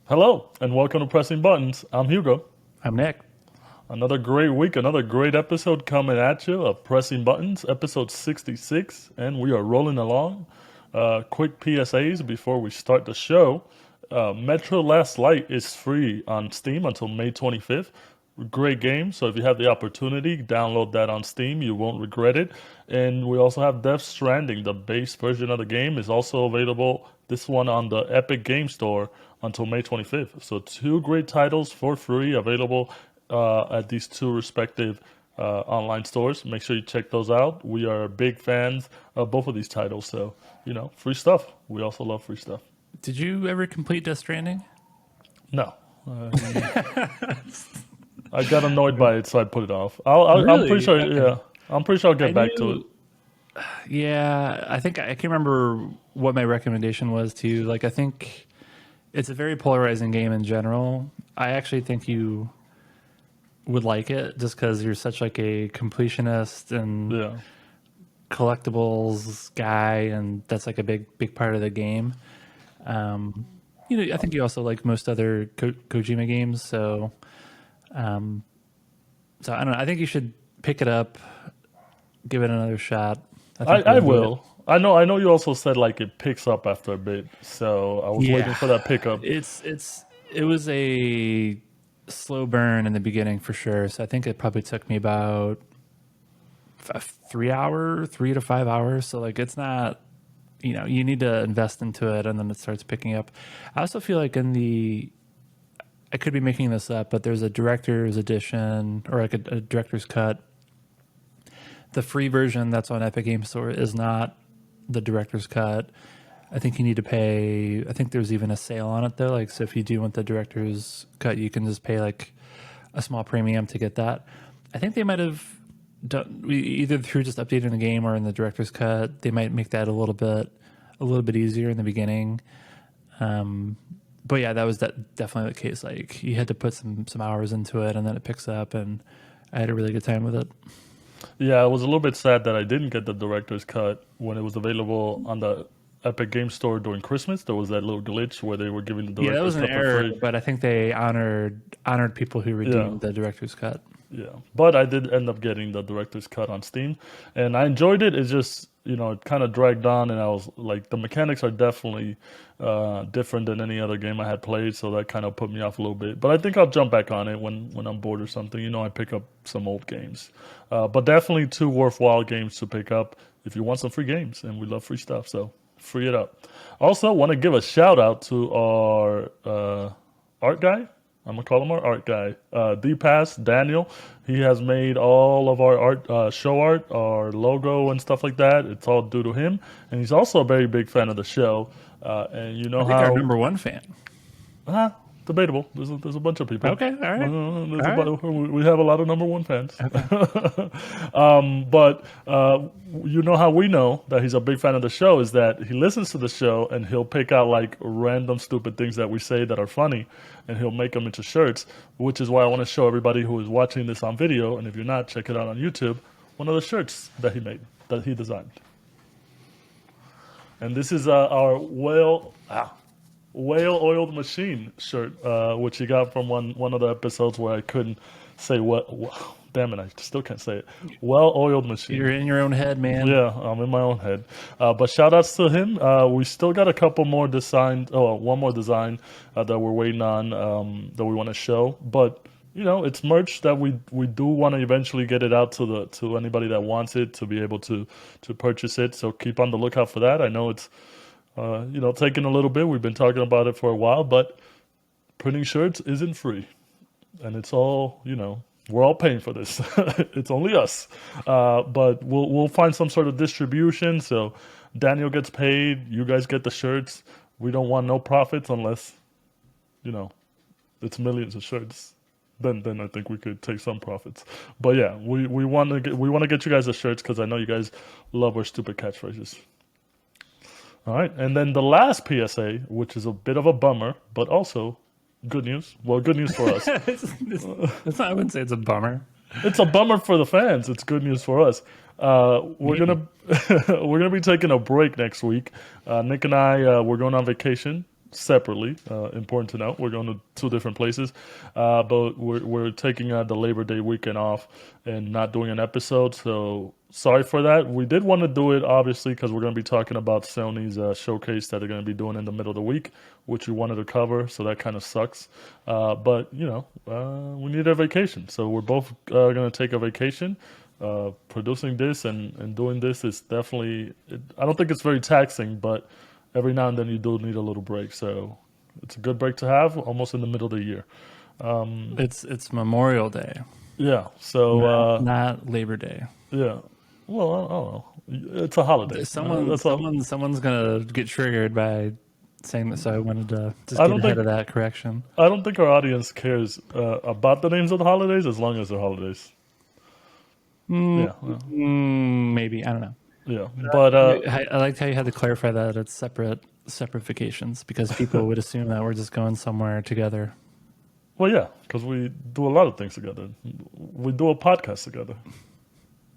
Hello, and welcome to Pressing Buttons. I'm Hugo. I'm Nick. Another great week, another great episode coming at you of Pressing Buttons, episode 66, and we are rolling along. Quick PSAs before we start the show. Metro Last Light is free on Steam until May 25th. Great game, so if you have the opportunity, download that on Steam. You won't regret it. And we also have Death Stranding. The base version of the game is also available, this one on the Epic Game Store until May 25th. So two great titles for free available at these two respective online stores. Make sure you check those out. We are big fans of both of these titles, so free stuff. We also love free stuff. Did you ever complete Death Stranding? No, I got annoyed by it, so I put it off. I'm Really? pretty sure. Okay. Yeah, I'm pretty sure I'll I get back to it. knew. Yeah, I think I can't remember what my recommendation was to you. Like, I think it's a very polarizing game in general. I actually think you would like it just because you're such like a completionist and Yeah, collectibles guy, and that's like a big part of the game. Um, I think you also like most other Kojima games, um, so I don't know. I think you should pick it up, give it another shot. I think I you'll enjoy it. will. I know. You also said like it picks up after a bit, so I was waiting Yeah, for that pickup. it was a slow burn in the beginning for sure. So I think it probably took me about 3 to 5 hours. So like it's not, you need to invest into it and then it starts picking up. I also feel like I could be making this up, but there's a director's edition or like a director's cut. The free version that's on Epic Game Store is not the director's cut. I think you need to pay. I think there's even a sale on it though. Like, so if you do want the director's cut, you can just pay like a small premium to get that. I think they might have done either through just updating the game or in the director's cut. They might make that a little bit easier in the beginning. But yeah, that was definitely the case. Like you had to put some hours into it, and then it picks up, and I had a really good time with it. Yeah, it was a little bit sad that I didn't get the director's cut when it was available on the Epic Game Store during Christmas. There was that little glitch where they were giving the Yeah, that was director's an cut for error, free. but I think they honored people who Yeah. redeemed the director's cut. Yeah, but I did end up getting the director's cut on Steam, and I enjoyed it. It's just it kind of dragged on, and I was like, the mechanics are definitely different than any other game I had played, so that kind of put me off a little bit. But I think I'll jump back on it when I'm bored or something. I pick up some old games, but definitely two worthwhile games to pick up if you want some free games, and we love free stuff, so free it up. Also, want to give a shout out to our art guy. I'm gonna call him our art guy, D-Pass Daniel. He has made all of our art, show art, our logo and stuff like that. It's all due to him, and he's also a very big fan of the show. And you know I think our how number one fan. uh, debatable. There's a bunch of people. Okay, all right, There's all right. we have a lot of number one fans. Okay. But you know how we know that he's a big fan of the show is that he listens to the show and he'll pick out like random stupid things that we say that are funny, and he'll make them into shirts. Which is why I want to show everybody who is watching this on video, and if you're not, check it out on YouTube. One of the shirts that he made, that he designed, and this is our whale oiled machine shirt, which he got from one of the episodes where I couldn't say what. Damn it, I still can't say it. Well oiled machine. You're in your own head, man. Yeah, I'm in my own head. But shout outs to him. We still got a couple more designs. Oh, one more design that we're waiting on that we want to show. But it's merch that we do want to eventually get it out to anybody that wants it to be able to purchase it. So keep on the lookout for that. I know it's taking a little bit. We've been talking about it for a while, but printing shirts isn't free, and it's all we're all paying for this. It's only us, but we'll find some sort of distribution. So Daniel gets paid, you guys get the shirts. We don't want no profits unless you know it's millions of shirts. Then I think we could take some profits. But yeah, we want to get you guys the shirts because I know you guys love our stupid catchphrases. All right, and then the last PSA, which is a bit of a bummer, but also good news. Well, good news for us. It's not, I wouldn't say it's a bummer. It's a bummer for the fans. It's good news for us. We're Maybe. gonna we're gonna be taking a break next week. Nick and I we're going on vacation separately. Important to note, we're going to two different places, but we're taking the Labor Day weekend off and not doing an episode. So sorry for that. We did want to do it obviously because we're going to be talking about Sony's showcase that they're going to be doing in the middle of the week, which we wanted to cover. So that kind of sucks. But we need a vacation, so we're both going to take a vacation. Producing this and doing this is definitely. I don't think it's very taxing, but every now and then you do need a little break. So it's a good break to have almost in the middle of the year. It's Memorial Day, Yeah. So not Labor Day. yeah. Well, I don't know. It's a holiday. That's all. Someone's gonna get triggered by saying that. So I wanted to just I get don't ahead think of that correction. I don't think our audience cares about the names of the holidays as long as they're holidays. Yeah. Maybe, I don't know. Yeah. But I liked how you had to clarify that it's separate vacations because people would assume that we're just going somewhere together. well, yeah, because we do a lot of things together. We do a podcast together.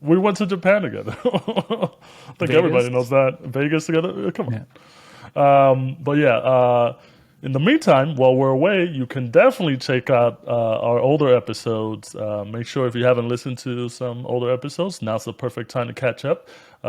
We went to Japan together. I think everybody Vegas? knows that. Vegas together. Come on. Yeah. But yeah, in the meantime, while we're away, you can definitely check out our older episodes. Make sure if you haven't listened to some older episodes, now's the perfect time to catch up.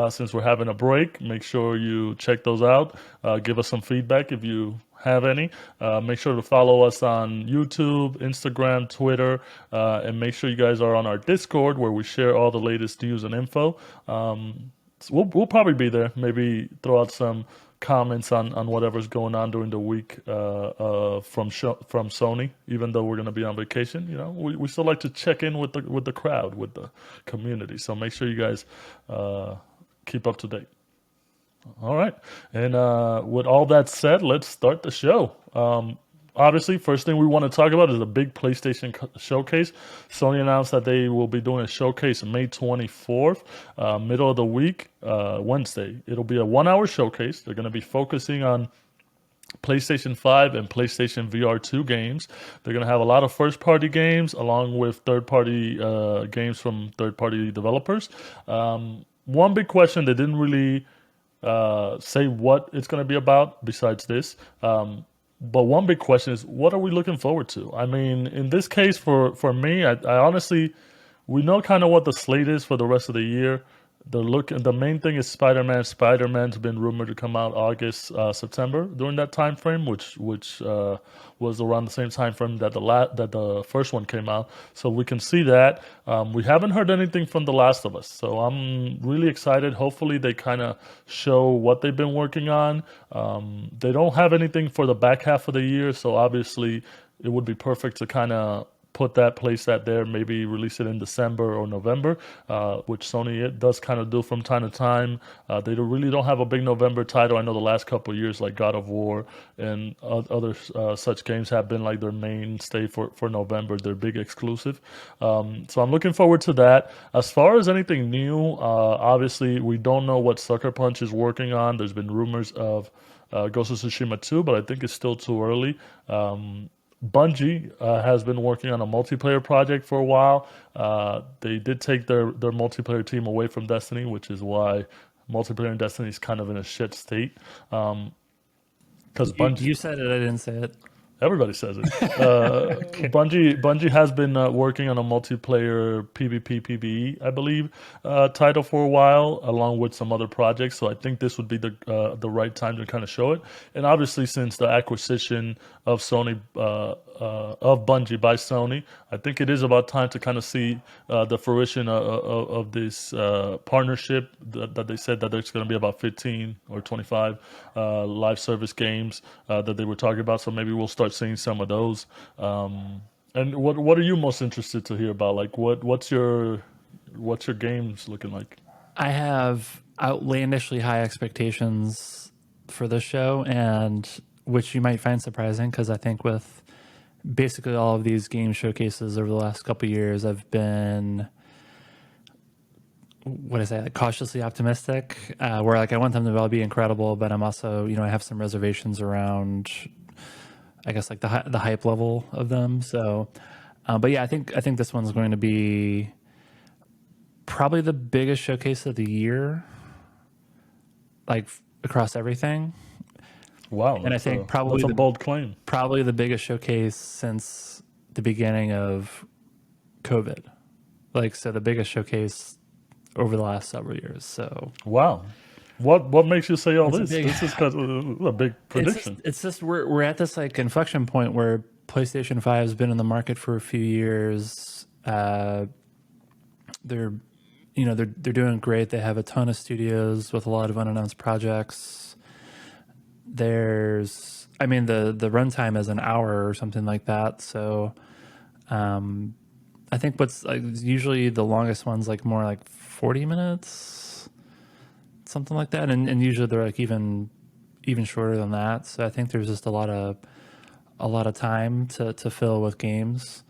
Since we're having a break, make sure you check those out. Give us some feedback if you have any. Make sure to follow us on YouTube, Instagram, Twitter, and make sure you guys are on our Discord where we share all the latest news and info. So we'll probably be there. Maybe throw out some comments on whatever's going on during the week from Sony. Even though we're going to be on vacation, we still like to check in with the crowd, with the community. So make sure you guys keep up to date. All right, and with all that said, let's start the show. Obviously, first thing we want to talk about is a big PlayStation showcase. Sony announced that they will be doing a showcase May 24th, middle of the week, Wednesday. It'll be a 1 hour showcase. They're going to be focusing on PlayStation 5 and PlayStation VR 2 games. They're going to have a lot of first party games along with third party games from third party developers. One big question they didn't really say what it's going to be about besides this. But one big question is, what are we looking forward to? I mean, in this case, for me, I honestly, we know kind of what the slate is for the rest of the year. The main thing is Spider-Man. Spider-Man's been rumored to come out August, September during that time frame, which was around the same time frame that the first one came out. So we can see that. We haven't heard anything from The Last of Us, so I'm really excited. Hopefully, they kind of show what they've been working on. They don't have anything for the back half of the year, so obviously it would be perfect to kind of place that there, maybe release it in December or November, which Sony does kind of do from time to time. They really don't have a big November title. I know the last couple of years, like God of War and other such games have been like their mainstay for November, their big exclusive. So I'm looking forward to that. As far as anything new, obviously we don't know what Sucker Punch is working on. There's been rumors of Ghost of Tsushima 2, but I think it's still too early. Bungie has been working on a multiplayer project for a while. They did take their multiplayer team away from Destiny, which is why multiplayer in Destiny is kind of in a shit state. Because You said it, I didn't say it. Everybody says it. Bungie has been working on a multiplayer PvP PvE, I believe, title for a while, along with some other projects. So I think this would be the right time to kind of show it. And obviously, since the acquisition of Sony of Bungie by Sony, I think it is about time to kind of see the fruition of this partnership that they said that there's going to be about 15 or 25 live service games that they were talking about. So maybe we'll start seeing some of those. And what are you most interested to hear about? Like what's your games looking like? I have outlandishly high expectations for this show, and which you might find surprising because I think with basically all of these game showcases over the last couple of years, I've been, what I say, like cautiously optimistic. Where like I want them to all be incredible, but I'm also, I have some reservations around, I guess, like the hype level of them. So, but yeah, I think this one's going to be probably the biggest showcase of the year, like across everything. Wow, And I think that's a bold claim. probably the biggest showcase since the beginning of COVID. Like, so the biggest showcase over the last several years. So Wow. What makes you say all it's a this? big, This is kind of a big prediction. it's just we're at this like inflection point where PlayStation 5 has been in the market for a few years. They're, they're doing great. They have a ton of studios with a lot of unannounced projects. I mean, the runtime is an hour or something like that. So, I think what's like usually the longest one's like more like 40 minutes, something like that, and usually they're like even shorter than that. So I think there's just a lot of time to fill with games.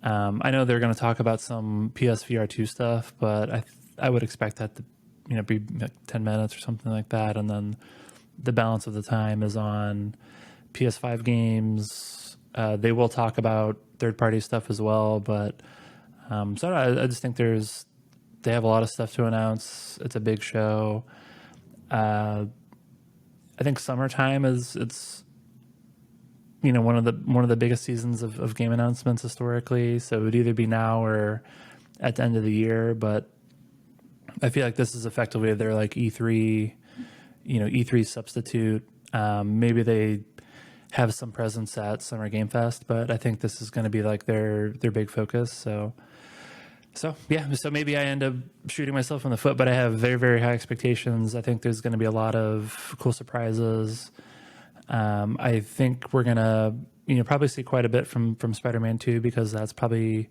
I know they're going to talk about some PSVR2 stuff, but I would expect that to be like 10 minutes or something like that, and then the balance of the time is on PS5 games. They will talk about third-party stuff as well, but so I just think they have a lot of stuff to announce. It's a big show. I think summertime it's one of the biggest seasons of game announcements historically. So it would either be now or at the end of the year. But I feel like this is effectively their like E3, E3 substitute. Maybe they have some presence at Summer Game Fest, but I think this is going to be like their big focus. So yeah, so maybe I end up shooting myself in the foot, but I have very, very high expectations. I think there's going to be a lot of cool surprises. I think we're gonna, probably see quite a bit from Spider-Man 2 because that's probably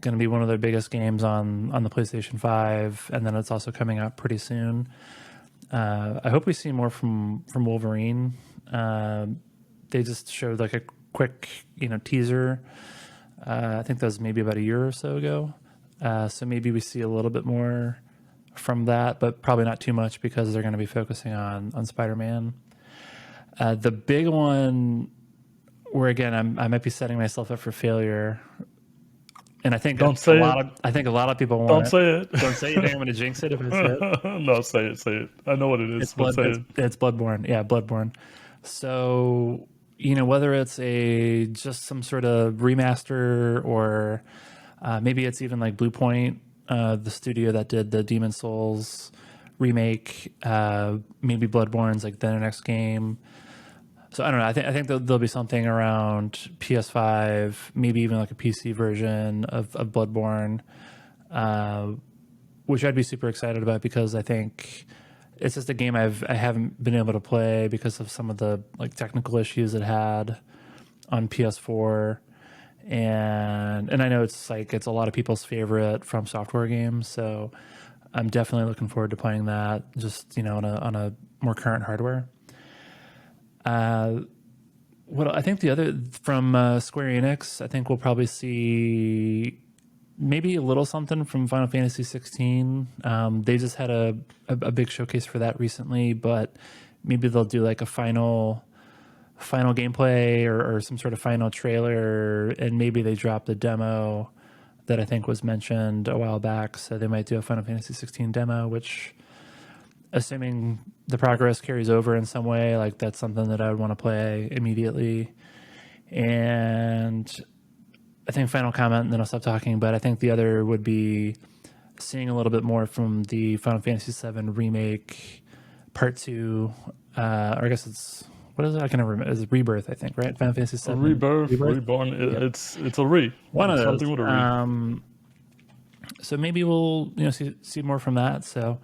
going to be one of their biggest games on the PlayStation 5, and then it's also coming out pretty soon. I hope we see more from Wolverine. They just showed like a quick, teaser. I think that was maybe about a year or so ago. So maybe we see a little bit more from that, but probably not too much because they're going to be focusing on Spider-Man. The big one, where again I might be setting myself up for failure, and I think Don't say it. a lot of people want Don't it. say it. Don't say you think I'm going to jinx it if I say it. No, say it. Say it. I know what it is, but say it. It's Bloodborne. Yeah, Bloodborne. So, whether it's just some sort of remaster or maybe it's even like Blue Point, the studio that did the Demon Souls remake. Maybe Bloodborne's like their next game. So I don't know. I think there'll be something around PS5, maybe even like a PC version of Bloodborne, which I'd be super excited about because I think it's just a game I haven't been able to play because of some of the like technical issues it had on PS4, and I know it's a lot of people's favorite From Software game, so I'm definitely looking forward to playing that. Just on a more current hardware. What I think the other from Square Enix, I think we'll probably see maybe a little something from Final Fantasy 16. They just had a big showcase for that recently, but maybe they'll do like a final gameplay or some sort of final trailer, and maybe they drop the demo that I think was mentioned a while back. So they might do a Final Fantasy 16 demo, which, assuming the progress carries over in some way, like that's something that I would want to play immediately. And I think final comment, and then I'll stop talking, but I think the other would be seeing a little bit more from the Final Fantasy VII Remake Part 2, or I guess it's, what is it? I can never remember. It's Rebirth, I think, right? Final Fantasy VII. Rebirth, Rebirth? reborn. Yep. It's a re. One It's of those. something with a re. So maybe we'll see more from that. So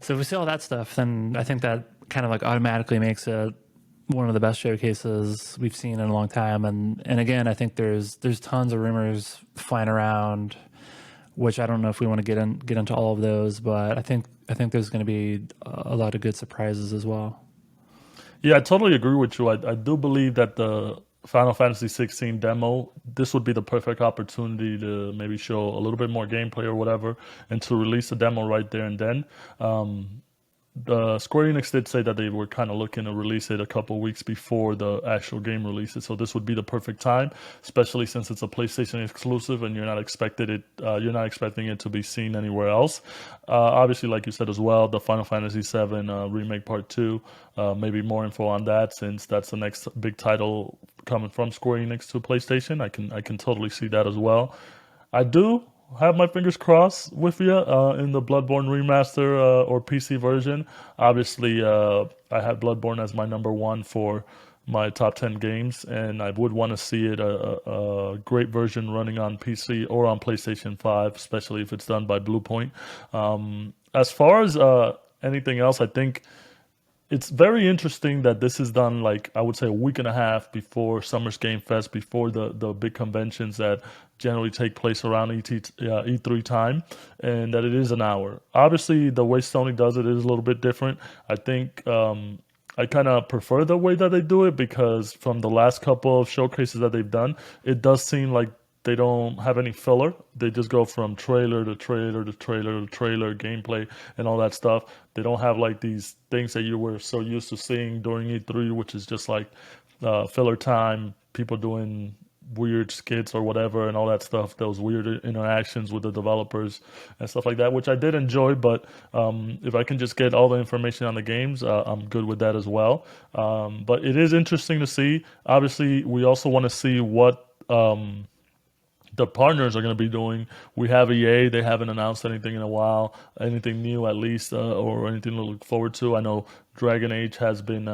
if we see all that stuff, then I think that kind of like automatically makes it one of the best showcases we've seen in a long time. And again, I think there's tons of rumors flying around, which I don't know if we want to get into all of those, but I think there's going to be a lot of good surprises as well. Yeah, I totally agree with you. I do believe that the Final Fantasy 16 demo, this would be the perfect opportunity to maybe show a little bit more gameplay or whatever, and to release a demo right there and then. Square Enix did say that they were kind of looking to release it a couple weeks before the actual game releases, so this would be the perfect time, especially since it's a PlayStation exclusive and you're not expecting it to be seen anywhere else. Obviously, like you said as well, the Final Fantasy VII remake Part Two, maybe more info on that since that's the next big title coming from Square Enix to PlayStation. I can totally see that as well. I do have my fingers crossed with you in the Bloodborne remaster or PC version. Obviously, I had Bloodborne as my number one for my top 10 games, and I would want to see it a great version running on PC or on PlayStation 5, especially if it's done by Bluepoint. As far as anything else, I think it's very interesting that this is done like I would say a week and a half before Summer's Game Fest, before the big conventions that generally take place around E3 time, and that it is an hour. Obviously, the way Sony does it is a little bit different. I think I kind of prefer the way that they do it because from the last couple of showcases that they've done, it does seem like they don't have any filler. They just go from trailer to trailer to trailer to trailer, gameplay and all that stuff. They don't have like these things that you were so used to seeing during E3, which is just like filler time, people doing weird skits or whatever and all that stuff, those weird interactions with the developers and stuff like that, which I did enjoy. But if I can just get all the information on the games, I'm good with that as well. But it is interesting to see. Obviously, we also want to see what the partners are going to be doing. We have EA; they haven't announced anything in a while, anything new at least, or anything to look forward to. I know Dragon Age has been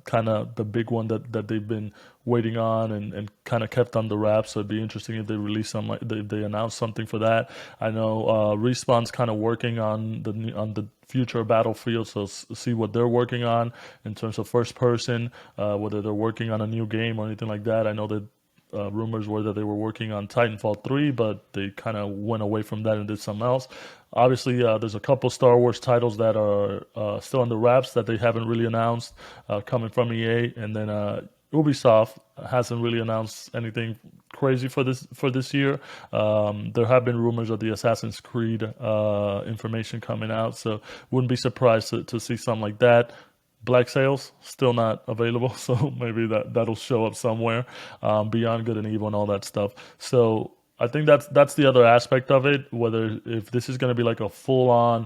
kind of the big one that they've been waiting on and kind of kept on the wraps. So it'd be interesting if they release some, like they announce something for that. I know Respawn's kind of working on the future Battlefield, so see what they're working on in terms of first person, whether they're working on a new game or anything like that. I know that rumors were that they were working on Titanfall 3, but they kind of went away from that and did something else. Obviously, there's a couple Star Wars titles that are still on the wraps that they haven't really announced coming from EA, and then Ubisoft hasn't really announced anything crazy for this year. There have been rumors of the Assassin's Creed information coming out, so wouldn't be surprised to see something like that. Black Sails still not available, so maybe that'll show up somewhere. Beyond Good and Evil and all that stuff. So I think that's the other aspect of it. Whether if this is going to be like a full on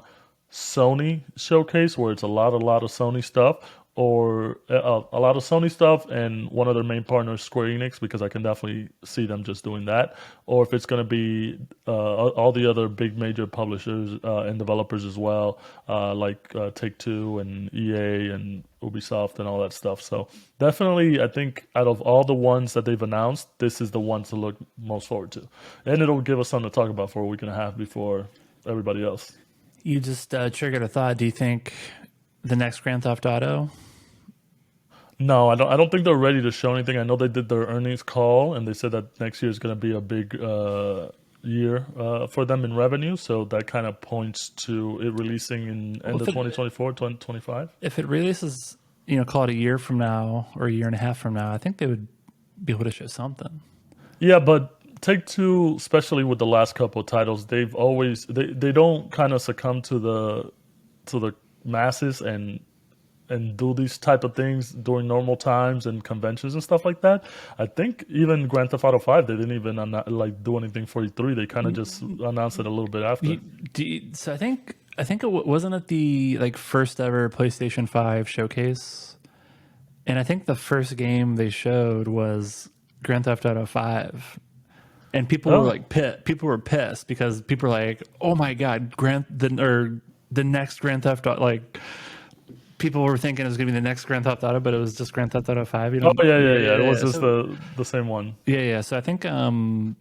Sony showcase where it's a lot of Sony stuff, or a lot of Sony stuff and one of their main partners, Square Enix, because I can definitely see them just doing that, or if it's going to be all the other big major publishers and developers as well, like Take Two and EA and Ubisoft and all that stuff. So definitely, I think out of all the ones that they've announced, this is the one to look most forward to, and it'll give us something to talk about for a week and a half before everybody else. You just triggered a thought. Do you think the next Grand Theft Auto? No, I don't. I don't think they're ready to show anything. I know they did their earnings call, and they said that next year is going to be a big year for them in revenue. So that kind of points to it releasing in Well, end of 2024, 2025. if it releases, call it a year from now or a year and a half from now, I think they would be able to show something. Yeah, but Take Two, especially with the last couple of titles, they don't kind of succumb to the masses and do these type of things during normal times and conventions and stuff like that. I think even Grand Theft Auto 5, they didn't even like do anything for E3. They kind of just announced it a little bit after. So I think wasn't it the like first ever PlayStation 5 showcase, and I think the first game they showed was Grand Theft Auto 5. And people were Oh, like people were pissed because people were like, "Oh my god, the next Grand Theft Auto." Like people were thinking it was going to be the next Grand Theft Auto, but it was just Grand Theft Auto 5. oh yeah, Yeah, yeah, yeah. It yeah, was yeah. just So the same one. yeah. So I think I don't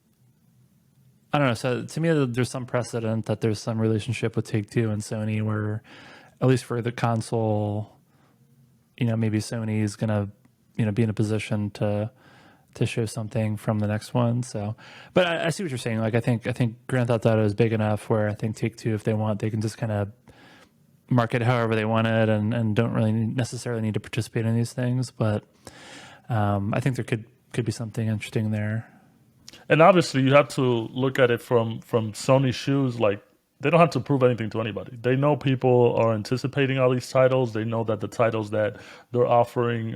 know. So to me, there's some precedent that there's some relationship with Take Two and Sony, where at least for the console, maybe Sony is gonna, be in a position to show something from the next one. So, but I see what you're saying. Like I think Grand Theft Auto is big enough where I think Take Two, if they want, they can just kind of market it however they want it and don't really necessarily need to participate in these things. But I think there could be something interesting there. And obviously, you have to look at it from Sony's shoes. Like they don't have to prove anything to anybody. They know people are anticipating all these titles. They know that the titles that they're offering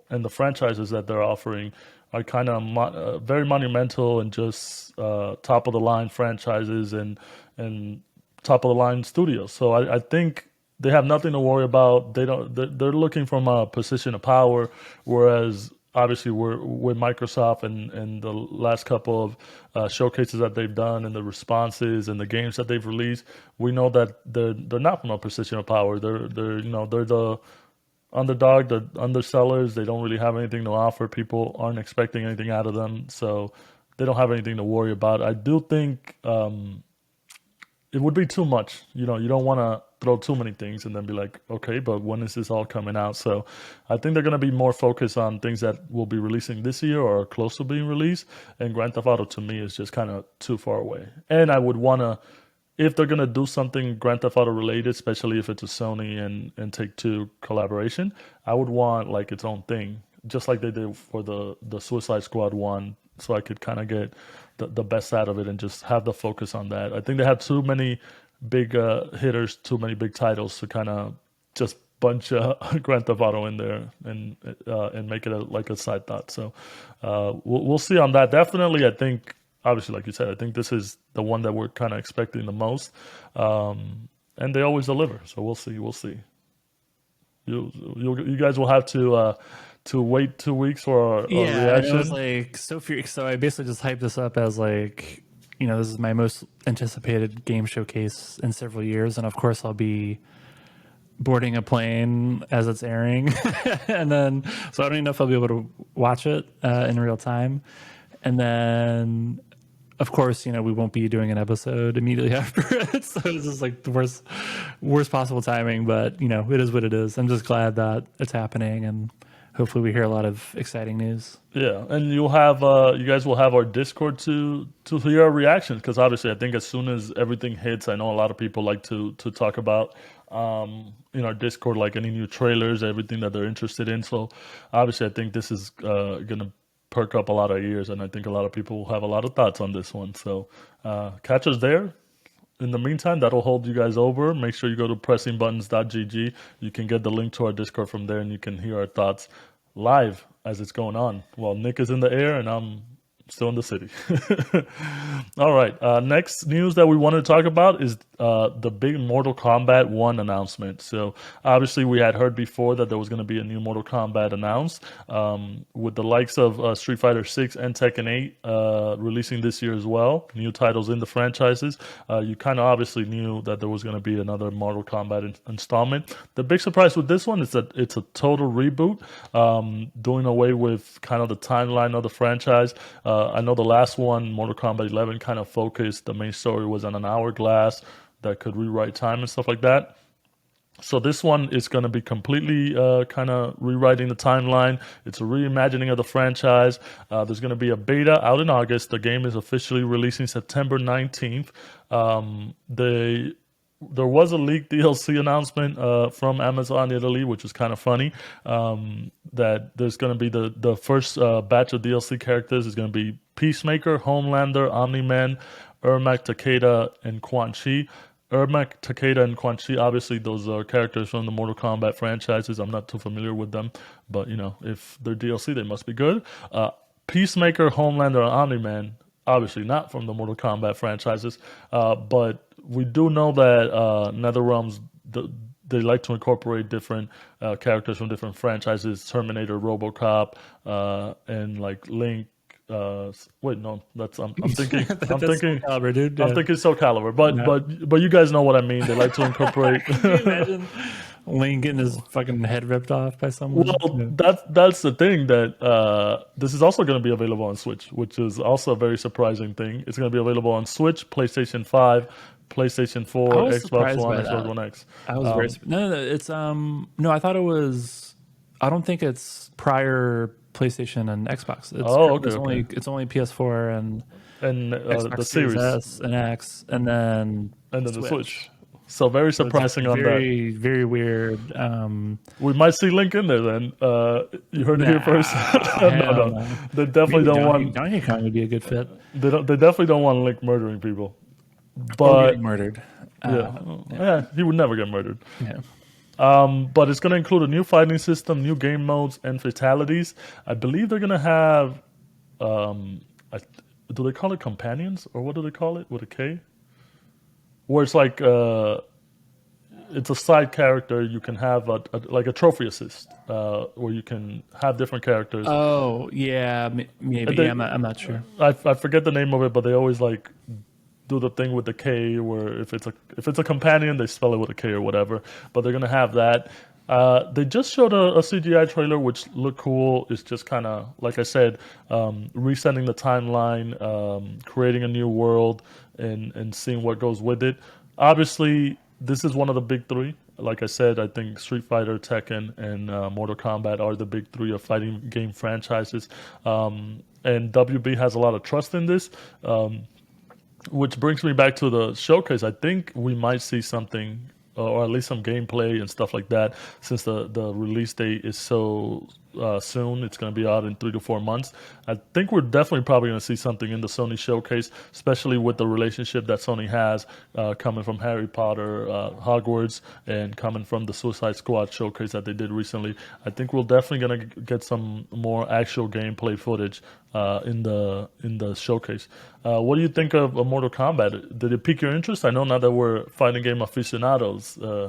and the franchises that they're offering are kind of very monumental and just top of the line franchises and top of the line studios. So I think they have nothing to worry about. They don't. They're looking from a position of power, whereas obviously we're with Microsoft and the last couple of showcases that they've done and the responses and the games that they've released, we know that they're not from a position of power. They're the underdog, the undersellers. They don't really have anything to offer. People aren't expecting anything out of them, so they don't have anything to worry about. I do think it would be too much. You don't want to throw too many things and then be like, okay, but when is this all coming out? So I think they're going to be more focused on things that will be releasing this year or are close to being released. And Grand Theft Auto to me is just kind of too far away. And I would want to, if they're going to do something Grand Theft Auto related, especially if it's a Sony and Take-Two collaboration, I would want like its own thing, just like they did for the Suicide Squad one, so I could kind of get the best out of it and just have the focus on that. I think they have too many big hitters, too many big titles to kind of just bunch Grand Theft Auto in there and make it like a side thought. So we'll see on that. Definitely, I think, obviously, like you said, I think this is the one that we're kind of expecting the most, and they always deliver. So we'll see. We'll see. You guys will have to wait 2 weeks for a Yeah, and it was reaction. like so furious. So I basically just hyped this up as like, this is my most anticipated game showcase in several years, and of course I'll be boarding a plane as it's airing, and then so I don't even know if I'll be able to watch it in real time, and then of course we won't be doing an episode immediately after it, so it's just like the worst possible timing, but it is what it is. I'm just glad that it's happening, and hopefully we hear a lot of exciting news. Yeah, and you guys will have our Discord to hear our reactions, because obviously I think as soon as everything hits, I know a lot of people like to talk about in our Discord, like any new trailers, everything that they're interested in. So obviously I think this is gonna perk up a lot of ears, and I think a lot of people will have a lot of thoughts on this one. So catch us there. In the meantime, that'll hold you guys over. Make sure you go to pressingbuttons.gg. You can get the link to our Discord from there, and you can hear our thoughts live as it's going on while Nick is in the air and I'm still in the city. All right. Next news that we want to talk about is the big Mortal Kombat 1 announcement. So obviously we had heard before that there was going to be a new Mortal Kombat announced, with the likes of Street Fighter 6 and Tekken 8 releasing this year as well. New titles in the franchises. You kind of obviously knew that there was going to be another Mortal Kombat installment. The big surprise with this one is that it's a total reboot, doing away with kind of the timeline of the franchise. I know the last one, Mortal Kombat 11, kind of focused. The main story was on an hourglass that could rewrite time and stuff like that. So this one is going to be completely kind of rewriting the timeline. It's a reimagining of the franchise. There's going to be a beta out in August. The game is officially releasing September 19th. There was a leaked DLC announcement from Amazon Italy, which was kind of funny, that there's going to be the first batch of DLC characters is going to be Peacemaker, Homelander, Omni-Man, Ermac, Takeda, and Quan Chi. Ermac, Takeda, and Quan Chi, obviously those are characters from the Mortal Kombat franchises. I'm not too familiar with them, but if they're DLC, they must be good. Peacemaker, Homelander, and Omni-Man, obviously not from the Mortal Kombat franchises, but we do know that NetherRealms, they like to incorporate different characters from different franchises: Terminator, RoboCop, and like Link. Wait, no, that's I'm thinking. I'm That's thinking. Soul Calibur, dude. I'm Yeah. thinking Soul Calibur, but No. but you guys know what I mean. They like to incorporate. Can you imagine Lane getting his fucking head ripped off by someone? Well, Yeah. that's the thing, that this is also going to be available on Switch, which is also a very surprising thing. It's going to be available on Switch, PlayStation 5, PlayStation 4, I was Xbox surprised One, by Xbox that. One X. I was very no, it's no. I thought it was. I don't think it's prior PlayStation and Xbox. Oh, okay, It's only PS4 and and Xbox the Series series, S and X, and then and then the Switch. Switch. So very So it's surprising on that. very very weird. We might see Link in there then. You heard it here first. No, Hell no, no. they definitely Maybe don't want. Donkey Kong would be a good fit. They definitely don't want Link murdering people. Or but getting murdered. yeah, Yeah. yeah, he would never get murdered. Yeah. But it's going to include a new fighting system, new game modes, and fatalities. I believe they're going to have, um, I, do they call it companions or what do they call it with a K? Where it's like it's a side character. You can have like a trophy assist, where you can have different characters. Oh, yeah, maybe. And Yeah, they, I'm not sure. I forget the name of it, but they always like do the thing with the K, where if it's a companion, they spell it with a K or whatever. But they're gonna have that. They just showed a CGI trailer, which looked cool. It's just kind of like I said, resetting the timeline, creating a new world, and seeing what goes with it. Obviously, this is one of the big three. Like I said, I think Street Fighter, Tekken, and Mortal Kombat are the big three of fighting game franchises. And WB has a lot of trust in this. Which brings me back to the showcase. I think we might see something, or at least some gameplay and stuff like that, since the release date is so soon. It's going to be out in 3 to 4 months. I think we're definitely probably going to see something in the Sony showcase, especially with the relationship that Sony has coming from Harry Potter, Hogwarts, and coming from the Suicide Squad showcase that they did recently. I think we're definitely going to get some more actual gameplay footage in the showcase. What do you think of Mortal Kombat? Did it pique your interest? I know now that we're fighting game aficionados, we're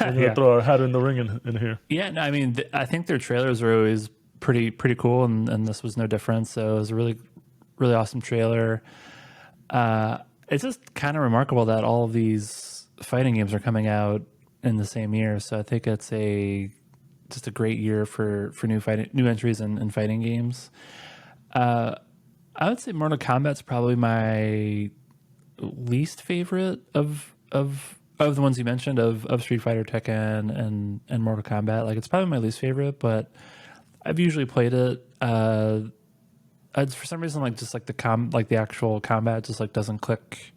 gonna Yeah. throw our hat in the ring in here. Yeah, no, I mean, I think their trailers are always pretty cool, and this was no different. So it was a really awesome trailer. It's just kind of remarkable that all of these fighting games are coming out in the same year. So I think it's a just a great year for new entries in fighting games. I would say Mortal Kombat's probably my least favorite of the ones you mentioned of Street Fighter, Tekken, and Mortal Kombat. Like it's probably my least favorite, but I've usually played it. For some reason, like just like like the actual combat just like doesn't click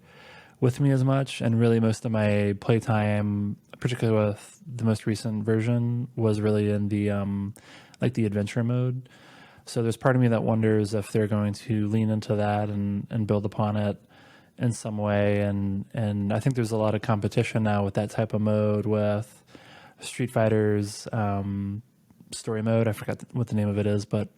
with me as much. And really, most of my playtime, particularly with the most recent version, was really in the like the adventure mode. So there's part of me that wonders if they're going to lean into that and build upon it in some way. And I think there's a lot of competition now with that type of mode with Street Fighter's story mode. I forgot what the name of it is, but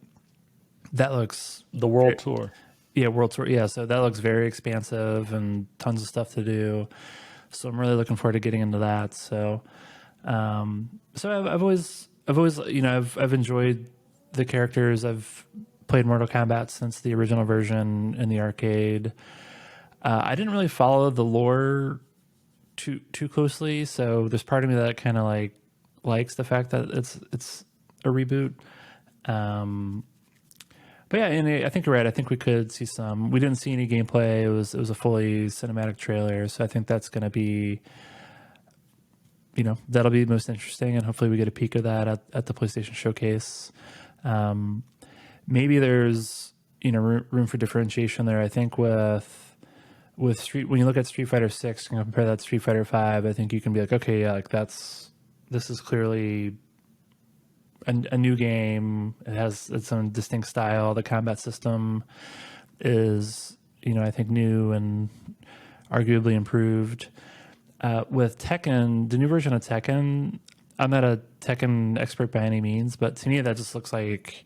that looks The World Tour. yeah, World Tour. Yeah, so that looks very expansive and tons of stuff to do. So I'm really looking forward to getting into that. So, I've always, I've enjoyed the characters. I've played Mortal Kombat since the original version in the arcade. I didn't really follow the lore too closely, so there's part of me that kind of like likes the fact that it's a reboot. Um, but yeah, and I think you're right. I think we could see some. We didn't see any gameplay. It was a fully cinematic trailer, so I think that's going to be, that'll be most interesting, and hopefully we get a peek of that at the PlayStation Showcase. Um, Maybe there's room for differentiation there. I think with Street, when you look at Street Fighter 6 and compare that to Street Fighter 5, I think you can be like, okay, yeah, like this is clearly a new game. It has its own distinct style. The combat system is, I think new and arguably improved. With Tekken, the new version of Tekken, I'm not a Tekken expert by any means, but to me that just looks like